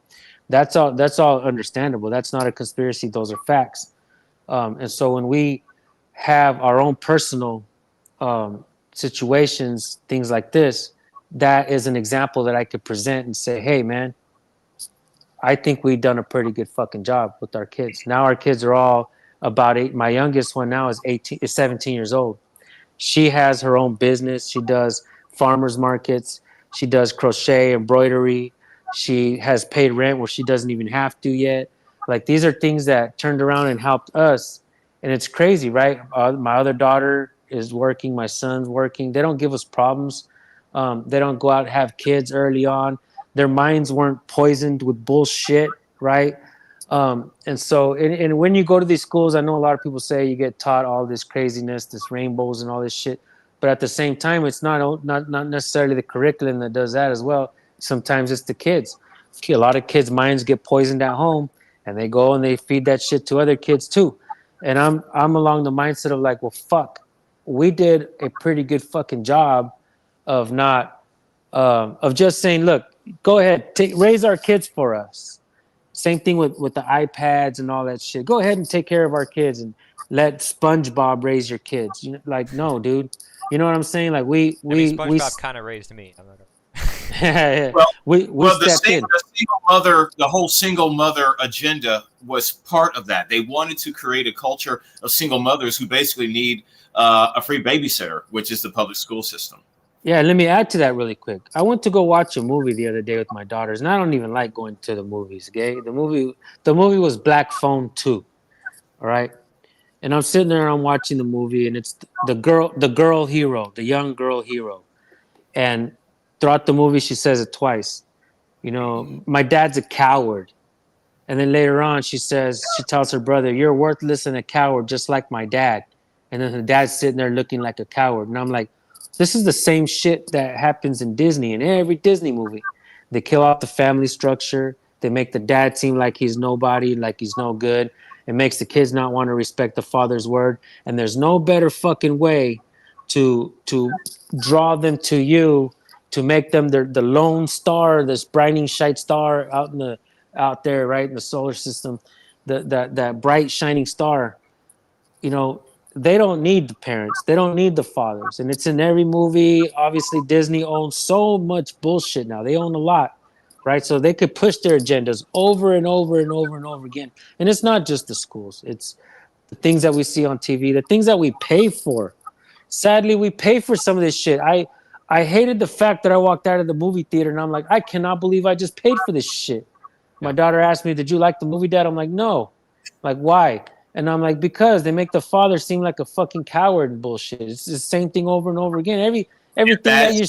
That's all understandable. That's not a conspiracy. Those are facts. And so when we have our own personal situations, things like this, that is an example that I could present and say, hey, man, I think we've done a pretty good fucking job with our kids. Now our kids are all about 8. My youngest one now is 17 years old. She has her own business. She does farmers markets. She does crochet, embroidery. She has paid rent where she doesn't even have to yet. Like, these are things that turned around and helped us. And it's crazy, right? My other daughter is working. My son's working. They don't give us problems. They don't go out and have kids early on. Their minds weren't poisoned with bullshit, right? And so, and when you go to these schools, I know a lot of people say you get taught all this craziness, this rainbows and all this shit. But at the same time, it's not necessarily the curriculum that does that as well. Sometimes it's the kids. A lot of kids' minds get poisoned at home, and they go and they feed that shit to other kids too. And I'm along the mindset of like, well, fuck, we did a pretty good fucking job of not of just saying, look, go ahead, raise our kids for us. Same thing with the iPads and all that shit. Go ahead and take care of our kids and let SpongeBob raise your kids. Like, no, dude. You know what I'm saying? Like, SpongeBob kind of raised me. I'm not Well, we well, stepped in. the single mother, the whole single mother agenda was part of that. They wanted to create a culture of single mothers who basically need a free babysitter, which is the public school system. Yeah, let me add to that really quick. I went to go watch a movie the other day with my daughters, and I don't even like going to the movies. Okay, the movie was Black Phone 2. All right, and I'm sitting there, I'm watching the movie, and it's the girl hero, the young girl hero, and throughout the movie she says it twice. You know, my dad's a coward. And then later on, she tells her brother, "You're worthless and a coward, just like my dad." And then her dad's sitting there looking like a coward. And I'm like, this is the same shit that happens in Disney, in every Disney movie. They kill off the family structure. They make the dad seem like he's nobody, like he's no good. It makes the kids not want to respect the father's word. And there's no better fucking way to draw them to you, to make them the lone star, this brighting shite star out there, right in the solar system, that bright shining star. You know, they don't need the parents, they don't need the fathers, and it's in every movie. Obviously, Disney owns so much bullshit now; they own a lot, right? So they could push their agendas over and over and over and over again. And it's not just the schools; it's the things that we see on TV, the things that we pay for. Sadly, we pay for some of this shit. I hated the fact that I walked out of the movie theater and I'm like, I cannot believe I just paid for this shit. My daughter asked me, "Did you like the movie, Dad?" I'm like, "No." Like, why? And I'm like, because they make the father seem like a fucking coward and bullshit. It's the same thing over and over again. Everything that you.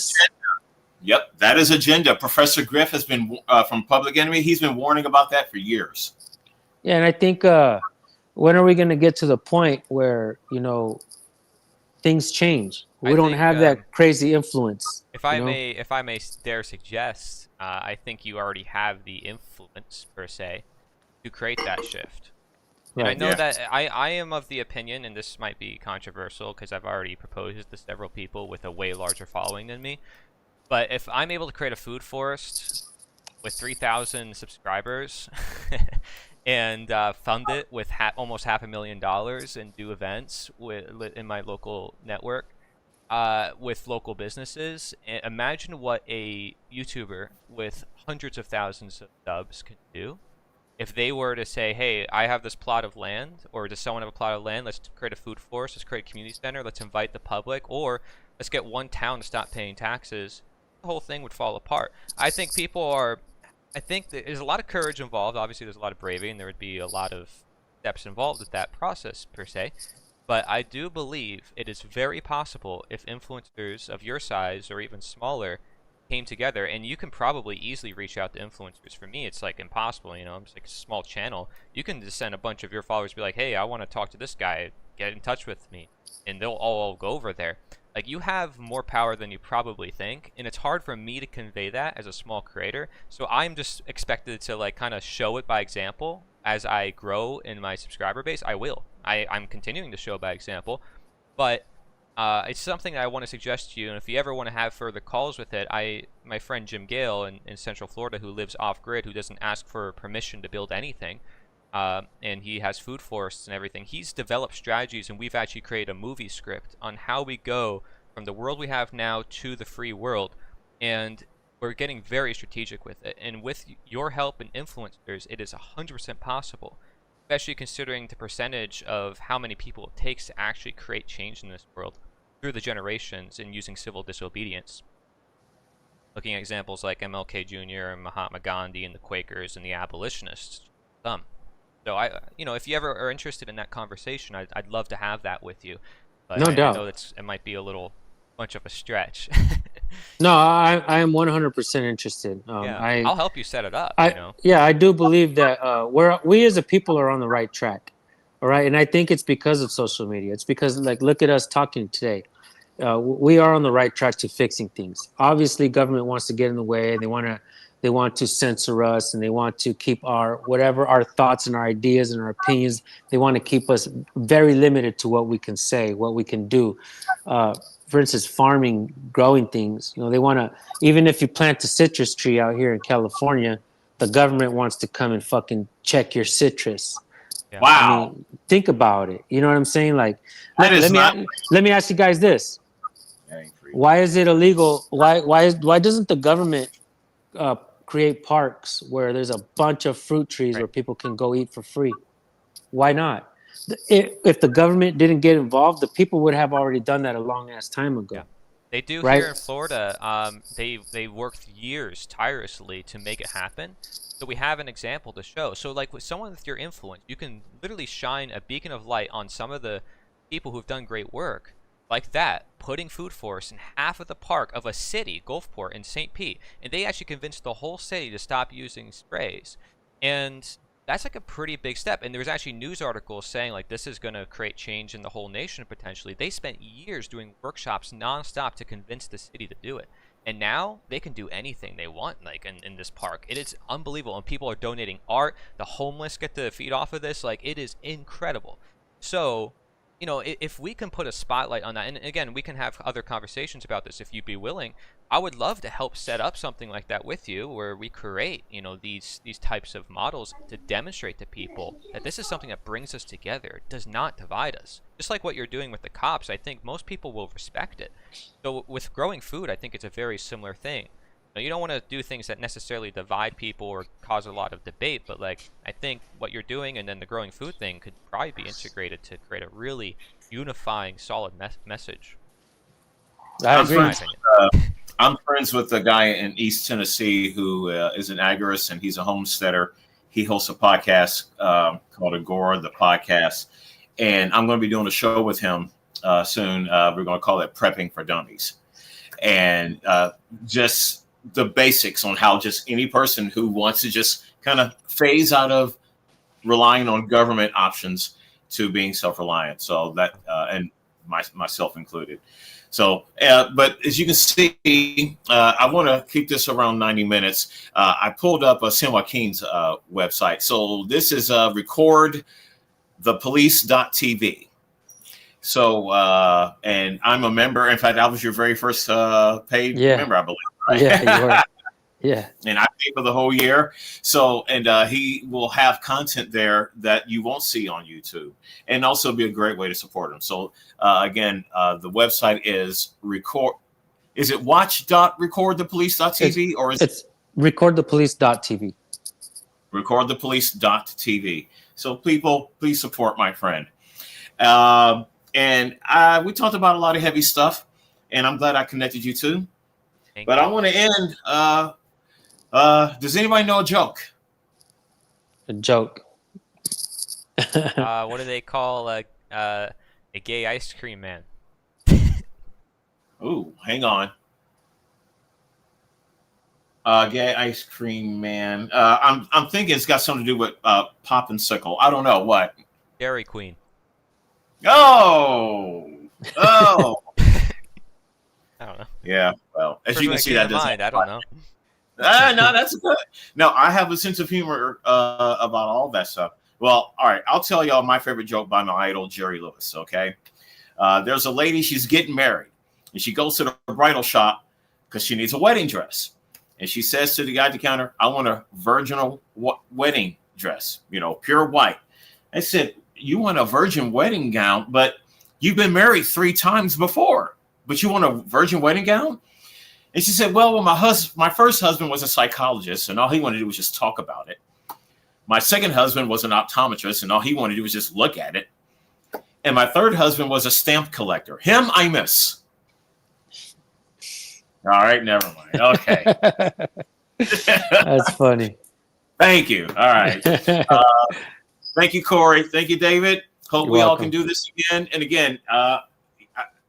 Yep, that is agenda. Professor Griff has been from Public Enemy. He's been warning about that for years. Yeah, and I think when are we going to get to the point where things change? We don't have that crazy influence. If I may dare suggest, I think you already have the influence per se to create that shift. And I know that I am of the opinion, and this might be controversial because I've already proposed this to several people with a way larger following than me. But if I'm able to create a food forest with 3,000 subscribers and fund it with almost $500,000 and do events in my local network with local businesses, imagine what a YouTuber with hundreds of thousands of subs can do. If they were to say, hey, I have this plot of land, or does someone have a plot of land, let's create a food forest, let's create a community center, let's invite the public, or let's get one town to stop paying taxes, the whole thing would fall apart. I think there's a lot of courage involved. Obviously, there's a lot of bravery, and there would be a lot of steps involved with that process, per se. But I do believe it is very possible if influencers of your size, or even smaller, came together, and you can probably easily reach out to influencers. For me, it's like impossible. I'm just like a small channel. You can just send a bunch of your followers, be like, hey, I want to talk to this guy, get in touch with me, and they'll all go over there. Like, you have more power than you probably think, and it's hard for me to convey that as a small creator. So I'm just expected to like kind of show it by example. As I grow in my subscriber base, I'm continuing to show by example, but it's something I want to suggest to you, and if you ever want to have further calls with it, my friend Jim Gale in Central Florida, who lives off-grid, who doesn't ask for permission to build anything, and he has food forests and everything, he's developed strategies, and we've actually created a movie script on how we go from the world we have now to the free world, and we're getting very strategic with it. And with your help and influencers, it is 100% possible, especially considering the percentage of how many people it takes to actually create change in this world through the generations and using civil disobedience. Looking at examples like MLK Jr. and Mahatma Gandhi and the Quakers and the abolitionists. So if you ever are interested in that conversation, I'd love to have that with you. But no doubt. I know it might be a little much of a stretch. No, I am 100% interested. I'll help you set it up. Yeah, I do believe that we as a people are on the right track. All right. And I think it's because of social media. It's because, like, look at us talking today. We are on the right track to fixing things. Obviously, government wants to get in the way. They want to censor us, and they want to keep our thoughts and our ideas and our opinions. They want to keep us very limited to what we can say, what we can do. For instance, farming, growing things. They want to, even if you plant a citrus tree out here in California, the government wants to come and fucking check your citrus. Yeah. Wow. I mean, think about it. You know what I'm saying? Like, That is let me ask you guys this. paying for you. Why is it illegal? Why doesn't the government create parks where there's a bunch of fruit trees where people can go eat for free? Why not? If the government didn't get involved, the people would have already done that a long ass time ago. Yeah. They do Right? here in Florida. They worked years tirelessly to make it happen. So we have an example to show. So like with someone with your influence, you can literally shine a beacon of light on some of the people who've done great work. Like that, putting food forests in half of the park of a city, Gulfport in St. Pete, and they actually convinced the whole city to stop using sprays. And that's like a pretty big step. And there was actually news articles saying like this is going to create change in the whole nation potentially. They spent years doing workshops nonstop to convince the city to do it. And now they can do anything they want, like in this park. It is unbelievable, and people are donating art. The homeless get to feed off of this. Like, it is incredible. So, you know, if we can put a spotlight on that, and again, we can have other conversations about this if you'd be willing. I would love to help set up something like that with you, where we create, you know, these types of models to demonstrate to people that this is something that brings us together. It does not divide us. Just like what you're doing with the cops, I think most people will respect it. So with growing food, I think it's a very similar thing. Now, you don't want to do things that necessarily divide people or cause a lot of debate, but like I think what you're doing and then the growing food thing could probably be integrated to create a really unifying, solid message. I agree. I'm friends with a guy in East Tennessee who is an agorist, and he's a homesteader. He hosts a podcast called Agora, the podcast. And I'm going to be doing a show with him soon. We're going to call it Prepping for Dummies. And just the basics on how just any person who wants to just kind of phase out of relying on government options to being self-reliant. So that, and myself included. So, but as you can see, I want to keep this around 90 minutes. I pulled up San Joaquin's website. So this is recordthepolice.tv. So, and I'm a member. In fact, I was your very first paid member, I believe. Right? Yeah, you were. Yeah. And I pay for the whole year. So, and he will have content there that you won't see on YouTube, and also be a great way to support him. So, again, the website is Is it watch.recordthepolice.tv or is it's recordthepolice.tv? Recordthepolice.tv. So, people, please support my friend. And we talked about a lot of heavy stuff, and I'm glad I connected you too. But I want to end. Does anybody know a joke? A joke. What do they call a gay ice cream man? Ooh, hang on. Gay ice cream man. I'm thinking it's got something to do with pop and sickle. I don't know what. Dairy Queen. Oh. I don't know. Yeah. Well, as you can see, that doesn't. I don't know. No, that's good. No, I have a sense of humor about all that stuff. Well, all right, I'll tell y'all my favorite joke by my idol, Jerry Lewis, okay? There's a lady, she's getting married, and she goes to the bridal shop because she needs a wedding dress. And she says to the guy at the counter, I want a virginal wedding dress, pure white. I said, you want a virgin wedding gown, but you've been married 3 times before, but you want a virgin wedding gown? And she said, well, my first husband was a psychologist, and all he wanted to do was just talk about it. My second husband was an optometrist, and all he wanted to do was just look at it. And my third husband was a stamp collector. Him, I miss. All right, never mind. Okay. That's funny. Thank you. All right. Thank you, Corey. Thank you, David. Hope we all can do this again. And again,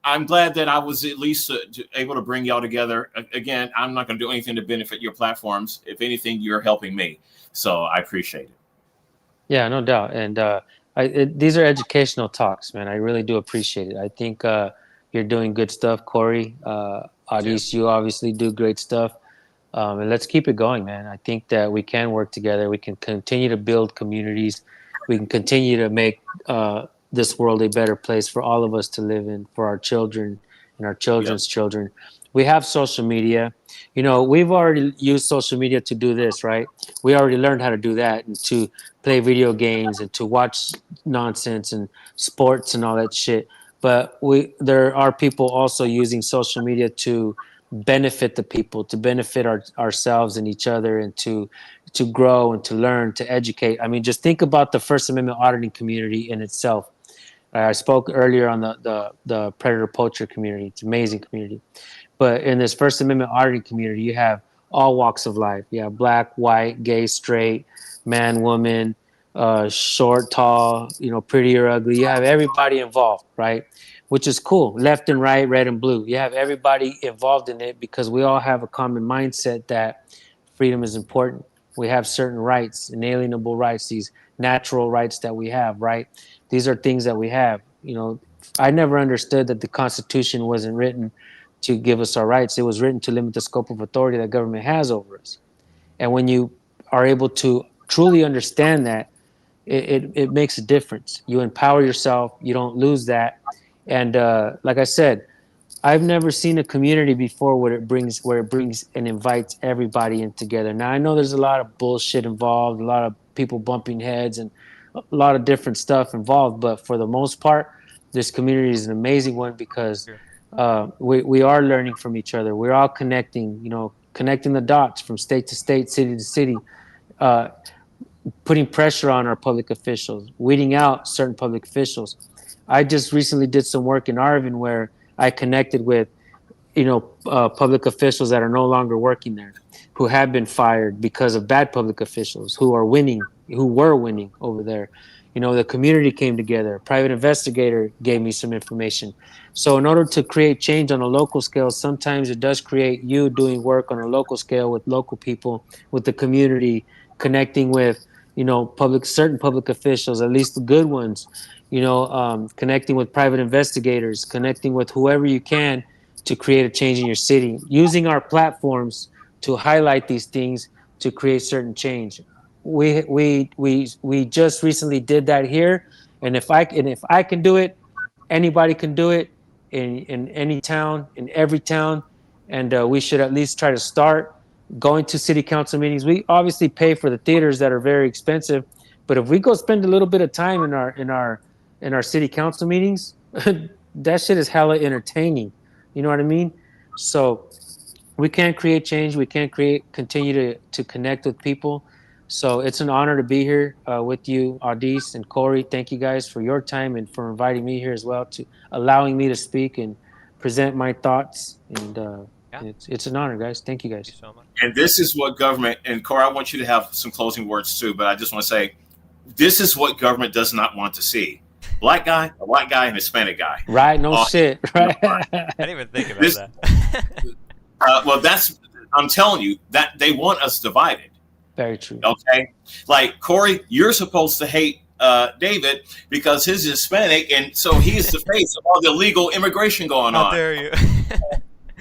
I'm glad that I was at least able to bring y'all together. Again, I'm not going to do anything to benefit your platforms. If anything, you're helping me. So I appreciate it. Yeah, no doubt. And these are educational talks, man. I really do appreciate it. I think you're doing good stuff, Corey. Adis, you obviously do great stuff. And let's keep it going, man. I think that we can work together. We can continue to build communities. We can continue to make this world a better place for all of us to live in, for our children and our children's children. We have social media. We've already used social media to do this, right? We already learned how to do that, and to play video games and to watch nonsense and sports and all that shit. but there are people also using social media to benefit the people, to benefit ourselves and each other, and to grow and to learn, to educate. I mean, just think about the First Amendment auditing community in itself. I spoke earlier on the predator poacher community. It's an amazing community. But in this First Amendment auditing community, you have all walks of life. You have black, white, gay, straight, man, woman, short, tall, pretty or ugly. You have everybody involved, right? Which is cool. Left and right, red and blue. You have everybody involved in it because we all have a common mindset that freedom is important. We have certain rights, inalienable rights, these natural rights that we have, right? These are things that we have. I never understood that the Constitution wasn't written to give us our rights. It was written to limit the scope of authority that government has over us. And when you are able to truly understand that, it makes a difference. You empower yourself. You don't lose that. And like I said, I've never seen a community before where it brings and invites everybody in together. Now I know there's a lot of bullshit involved, a lot of people bumping heads, and a lot of different stuff involved. But for the most part, this community is an amazing one because we are learning from each other. We're all connecting, connecting the dots from state to state, city to city, putting pressure on our public officials, weeding out certain public officials. I just recently did some work in Arvin where I connected with, public officials that are no longer working there, who have been fired because of bad public officials who were winning over there. The community came together. A private investigator gave me some information. So in order to create change on a local scale, sometimes it does create you doing work on a local scale with local people, with the community, connecting with, certain public officials, at least the good ones, connecting with private investigators, connecting with whoever you can to create a change in your city, using our platforms to highlight these things to create certain change. We just recently did that here, and if I can do it, anybody can do it in any town, in every town, and we should at least try to start going to city council meetings. We obviously pay for the theaters that are very expensive, but if we go spend a little bit of time in our city council meetings, that shit is hella entertaining. You know what I mean? So we can create change. We can continue to connect with people. So it's an honor to be here with you, Audis and Corey. Thank you guys for your time and for inviting me here as well, to allowing me to speak and present my thoughts. And it's an honor, guys. Thank you, guys. Thank you so much. And this is what government, and Corey, I want you to have some closing words too, but I just want to say, this is what government does not want to see. Black guy, a white guy, and Hispanic guy. Right, no shit. Right. I didn't even think about that. Well, I'm telling you, that they want us divided. Very true. Okay? Like, Corey, you're supposed to hate David because he's Hispanic, and so he is the face of all the illegal immigration going on. How dare you?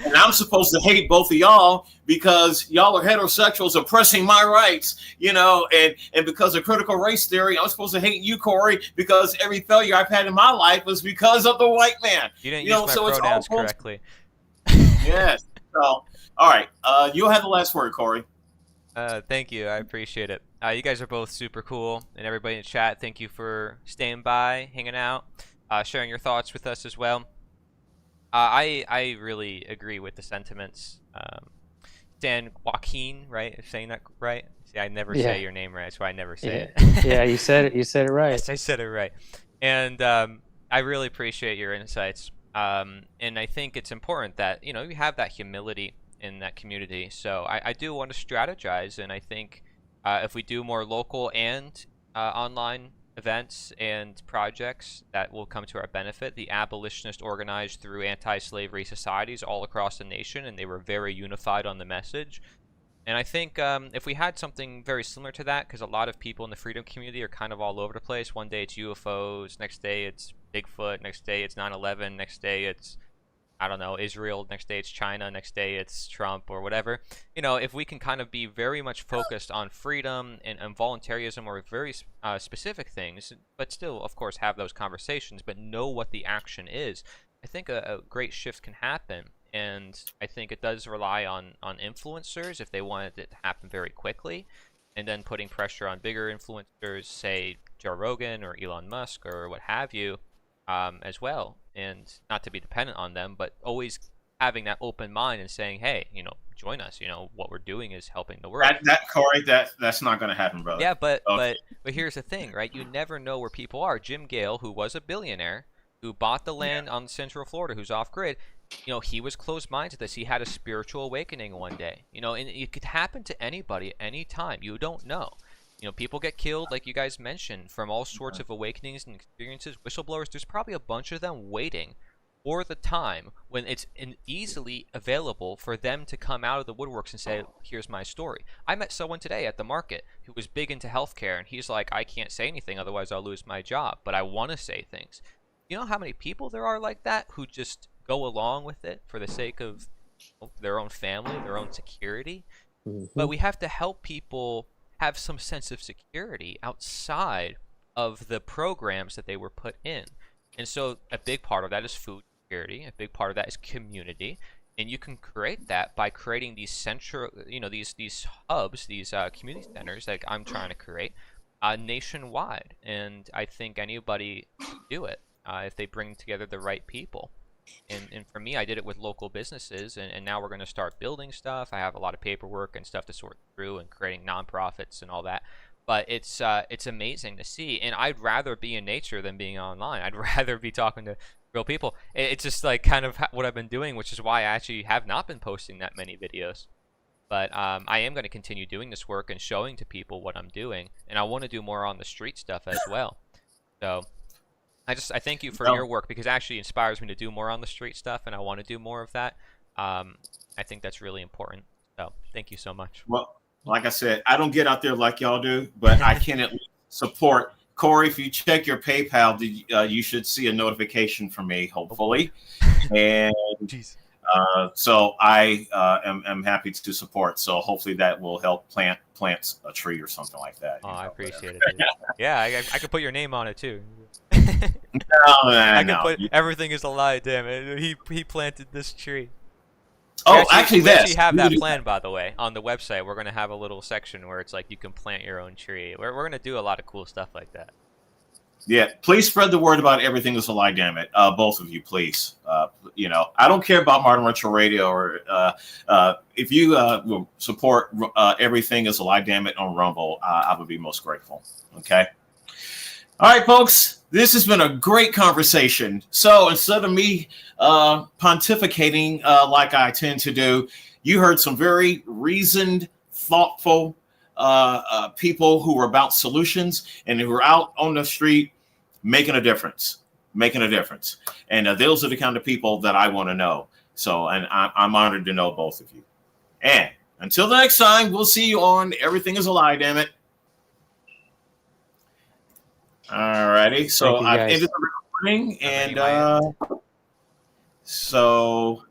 And I'm supposed to hate both of y'all because y'all are heterosexuals oppressing my rights, and because of critical race theory, I'm supposed to hate you, Corey, because every failure I've had in my life was because of the white man. You didn't use my pronouns correctly. Yes. So, all right. You'll have the last word, Corey. Thank you. I appreciate it. You guys are both super cool, and everybody in the chat, thank you for staying by, hanging out, sharing your thoughts with us as well. I really agree with the sentiments. Dan Joaquin, right? Is saying that right? See, I never say your name right. That's why I never say it. Yeah, you said it. You said it right. Yes, I said it right. And I really appreciate your insights. And I think it's important that you have that humility in that community. So I do want to strategize, and I think if we do more local and online events and projects, that will come to our benefit. The abolitionists organized through anti-slavery societies all across the nation, and they were very unified on the message. And I think if we had something very similar to that, because a lot of people in the freedom community are kind of all over the place. One day it's UFOs, next day it's Bigfoot, next day it's 9/11, next day it's, I don't know, Israel, next day it's China, next day it's Trump or whatever. If we can kind of be very much focused on freedom and voluntarism or very specific things, but still, of course, have those conversations, but know what the action is, I think a great shift can happen. And I think it does rely on influencers if they wanted it to happen very quickly, and then putting pressure on bigger influencers, say Joe Rogan or Elon Musk or what have you, as well. and not to be dependent on them, but always having that open mind and saying, hey, join us. What we're doing is helping the world. Corey, that's not going to happen, brother. Yeah, but Okay. but here's the thing, right? You never know where people are. Jim Gale, who was a billionaire, who bought the land on Central Florida, who's off grid, he was closed-minded to this. He had a spiritual awakening one day, and it could happen to anybody at any time. You don't know. People get killed, like you guys mentioned, from all sorts of awakenings and experiences. Whistleblowers, there's probably a bunch of them waiting for the time when it's easily available for them to come out of the woodworks and say, here's my story. I met someone today at the market who was big into healthcare, and he's like, I can't say anything, otherwise I'll lose my job, but I want to say things. You know how many people there are like that who just go along with it for the sake of their own family, their own security? But we have to help people have some sense of security outside of the programs that they were put in. And so a big part of that is food security. A big part of that is community. And you can create that by creating these central, these hubs, these community centers like I'm trying to create nationwide. And I think anybody can do it if they bring together the right people. And for me, I did it with local businesses, and now we're going to start building stuff. I have a lot of paperwork and stuff to sort through and creating nonprofits and all that. But it's amazing to see, and I'd rather be in nature than being online. I'd rather be talking to real people. It's just like kind of what I've been doing, which is why I actually have not been posting that many videos. But I am going to continue doing this work and showing to people what I'm doing, and I want to do more on the street stuff as well. So I thank you for your work, because it actually inspires me to do more on the street stuff, and I want to do more of that. I think that's really important. So thank you so much. Well, like I said, I don't get out there like y'all do, but I can at least support. Corey, if you check your PayPal, you should see a notification from me, hopefully. And so I am happy to support. So hopefully that will help plant a tree or something like that. Oh, I appreciate it. Yeah, I could put your name on it too. I can put everything is a lie. Damn it, he planted this tree. Oh, we actually have that plan, by the way, on the website. We're gonna have a little section where it's like you can plant your own tree. We're gonna do a lot of cool stuff like that. Yeah, please spread the word about Everything Is a Lie, damn it. Both of you, please. I don't care about Martin Retro Radio, or if you will support Everything Is a Lie, damn it on Rumble, I would be most grateful. Okay. All right, folks, this has been a great conversation. So instead of me pontificating like I tend to do, you heard some very reasoned, thoughtful people who are about solutions and who are out on the street making a difference. And those are the kind of people that I want to know. So, and I'm honored to know both of you. And until the next time, we'll see you on Everything Is a Lie, damn it. All righty. So I've ended the recording, and so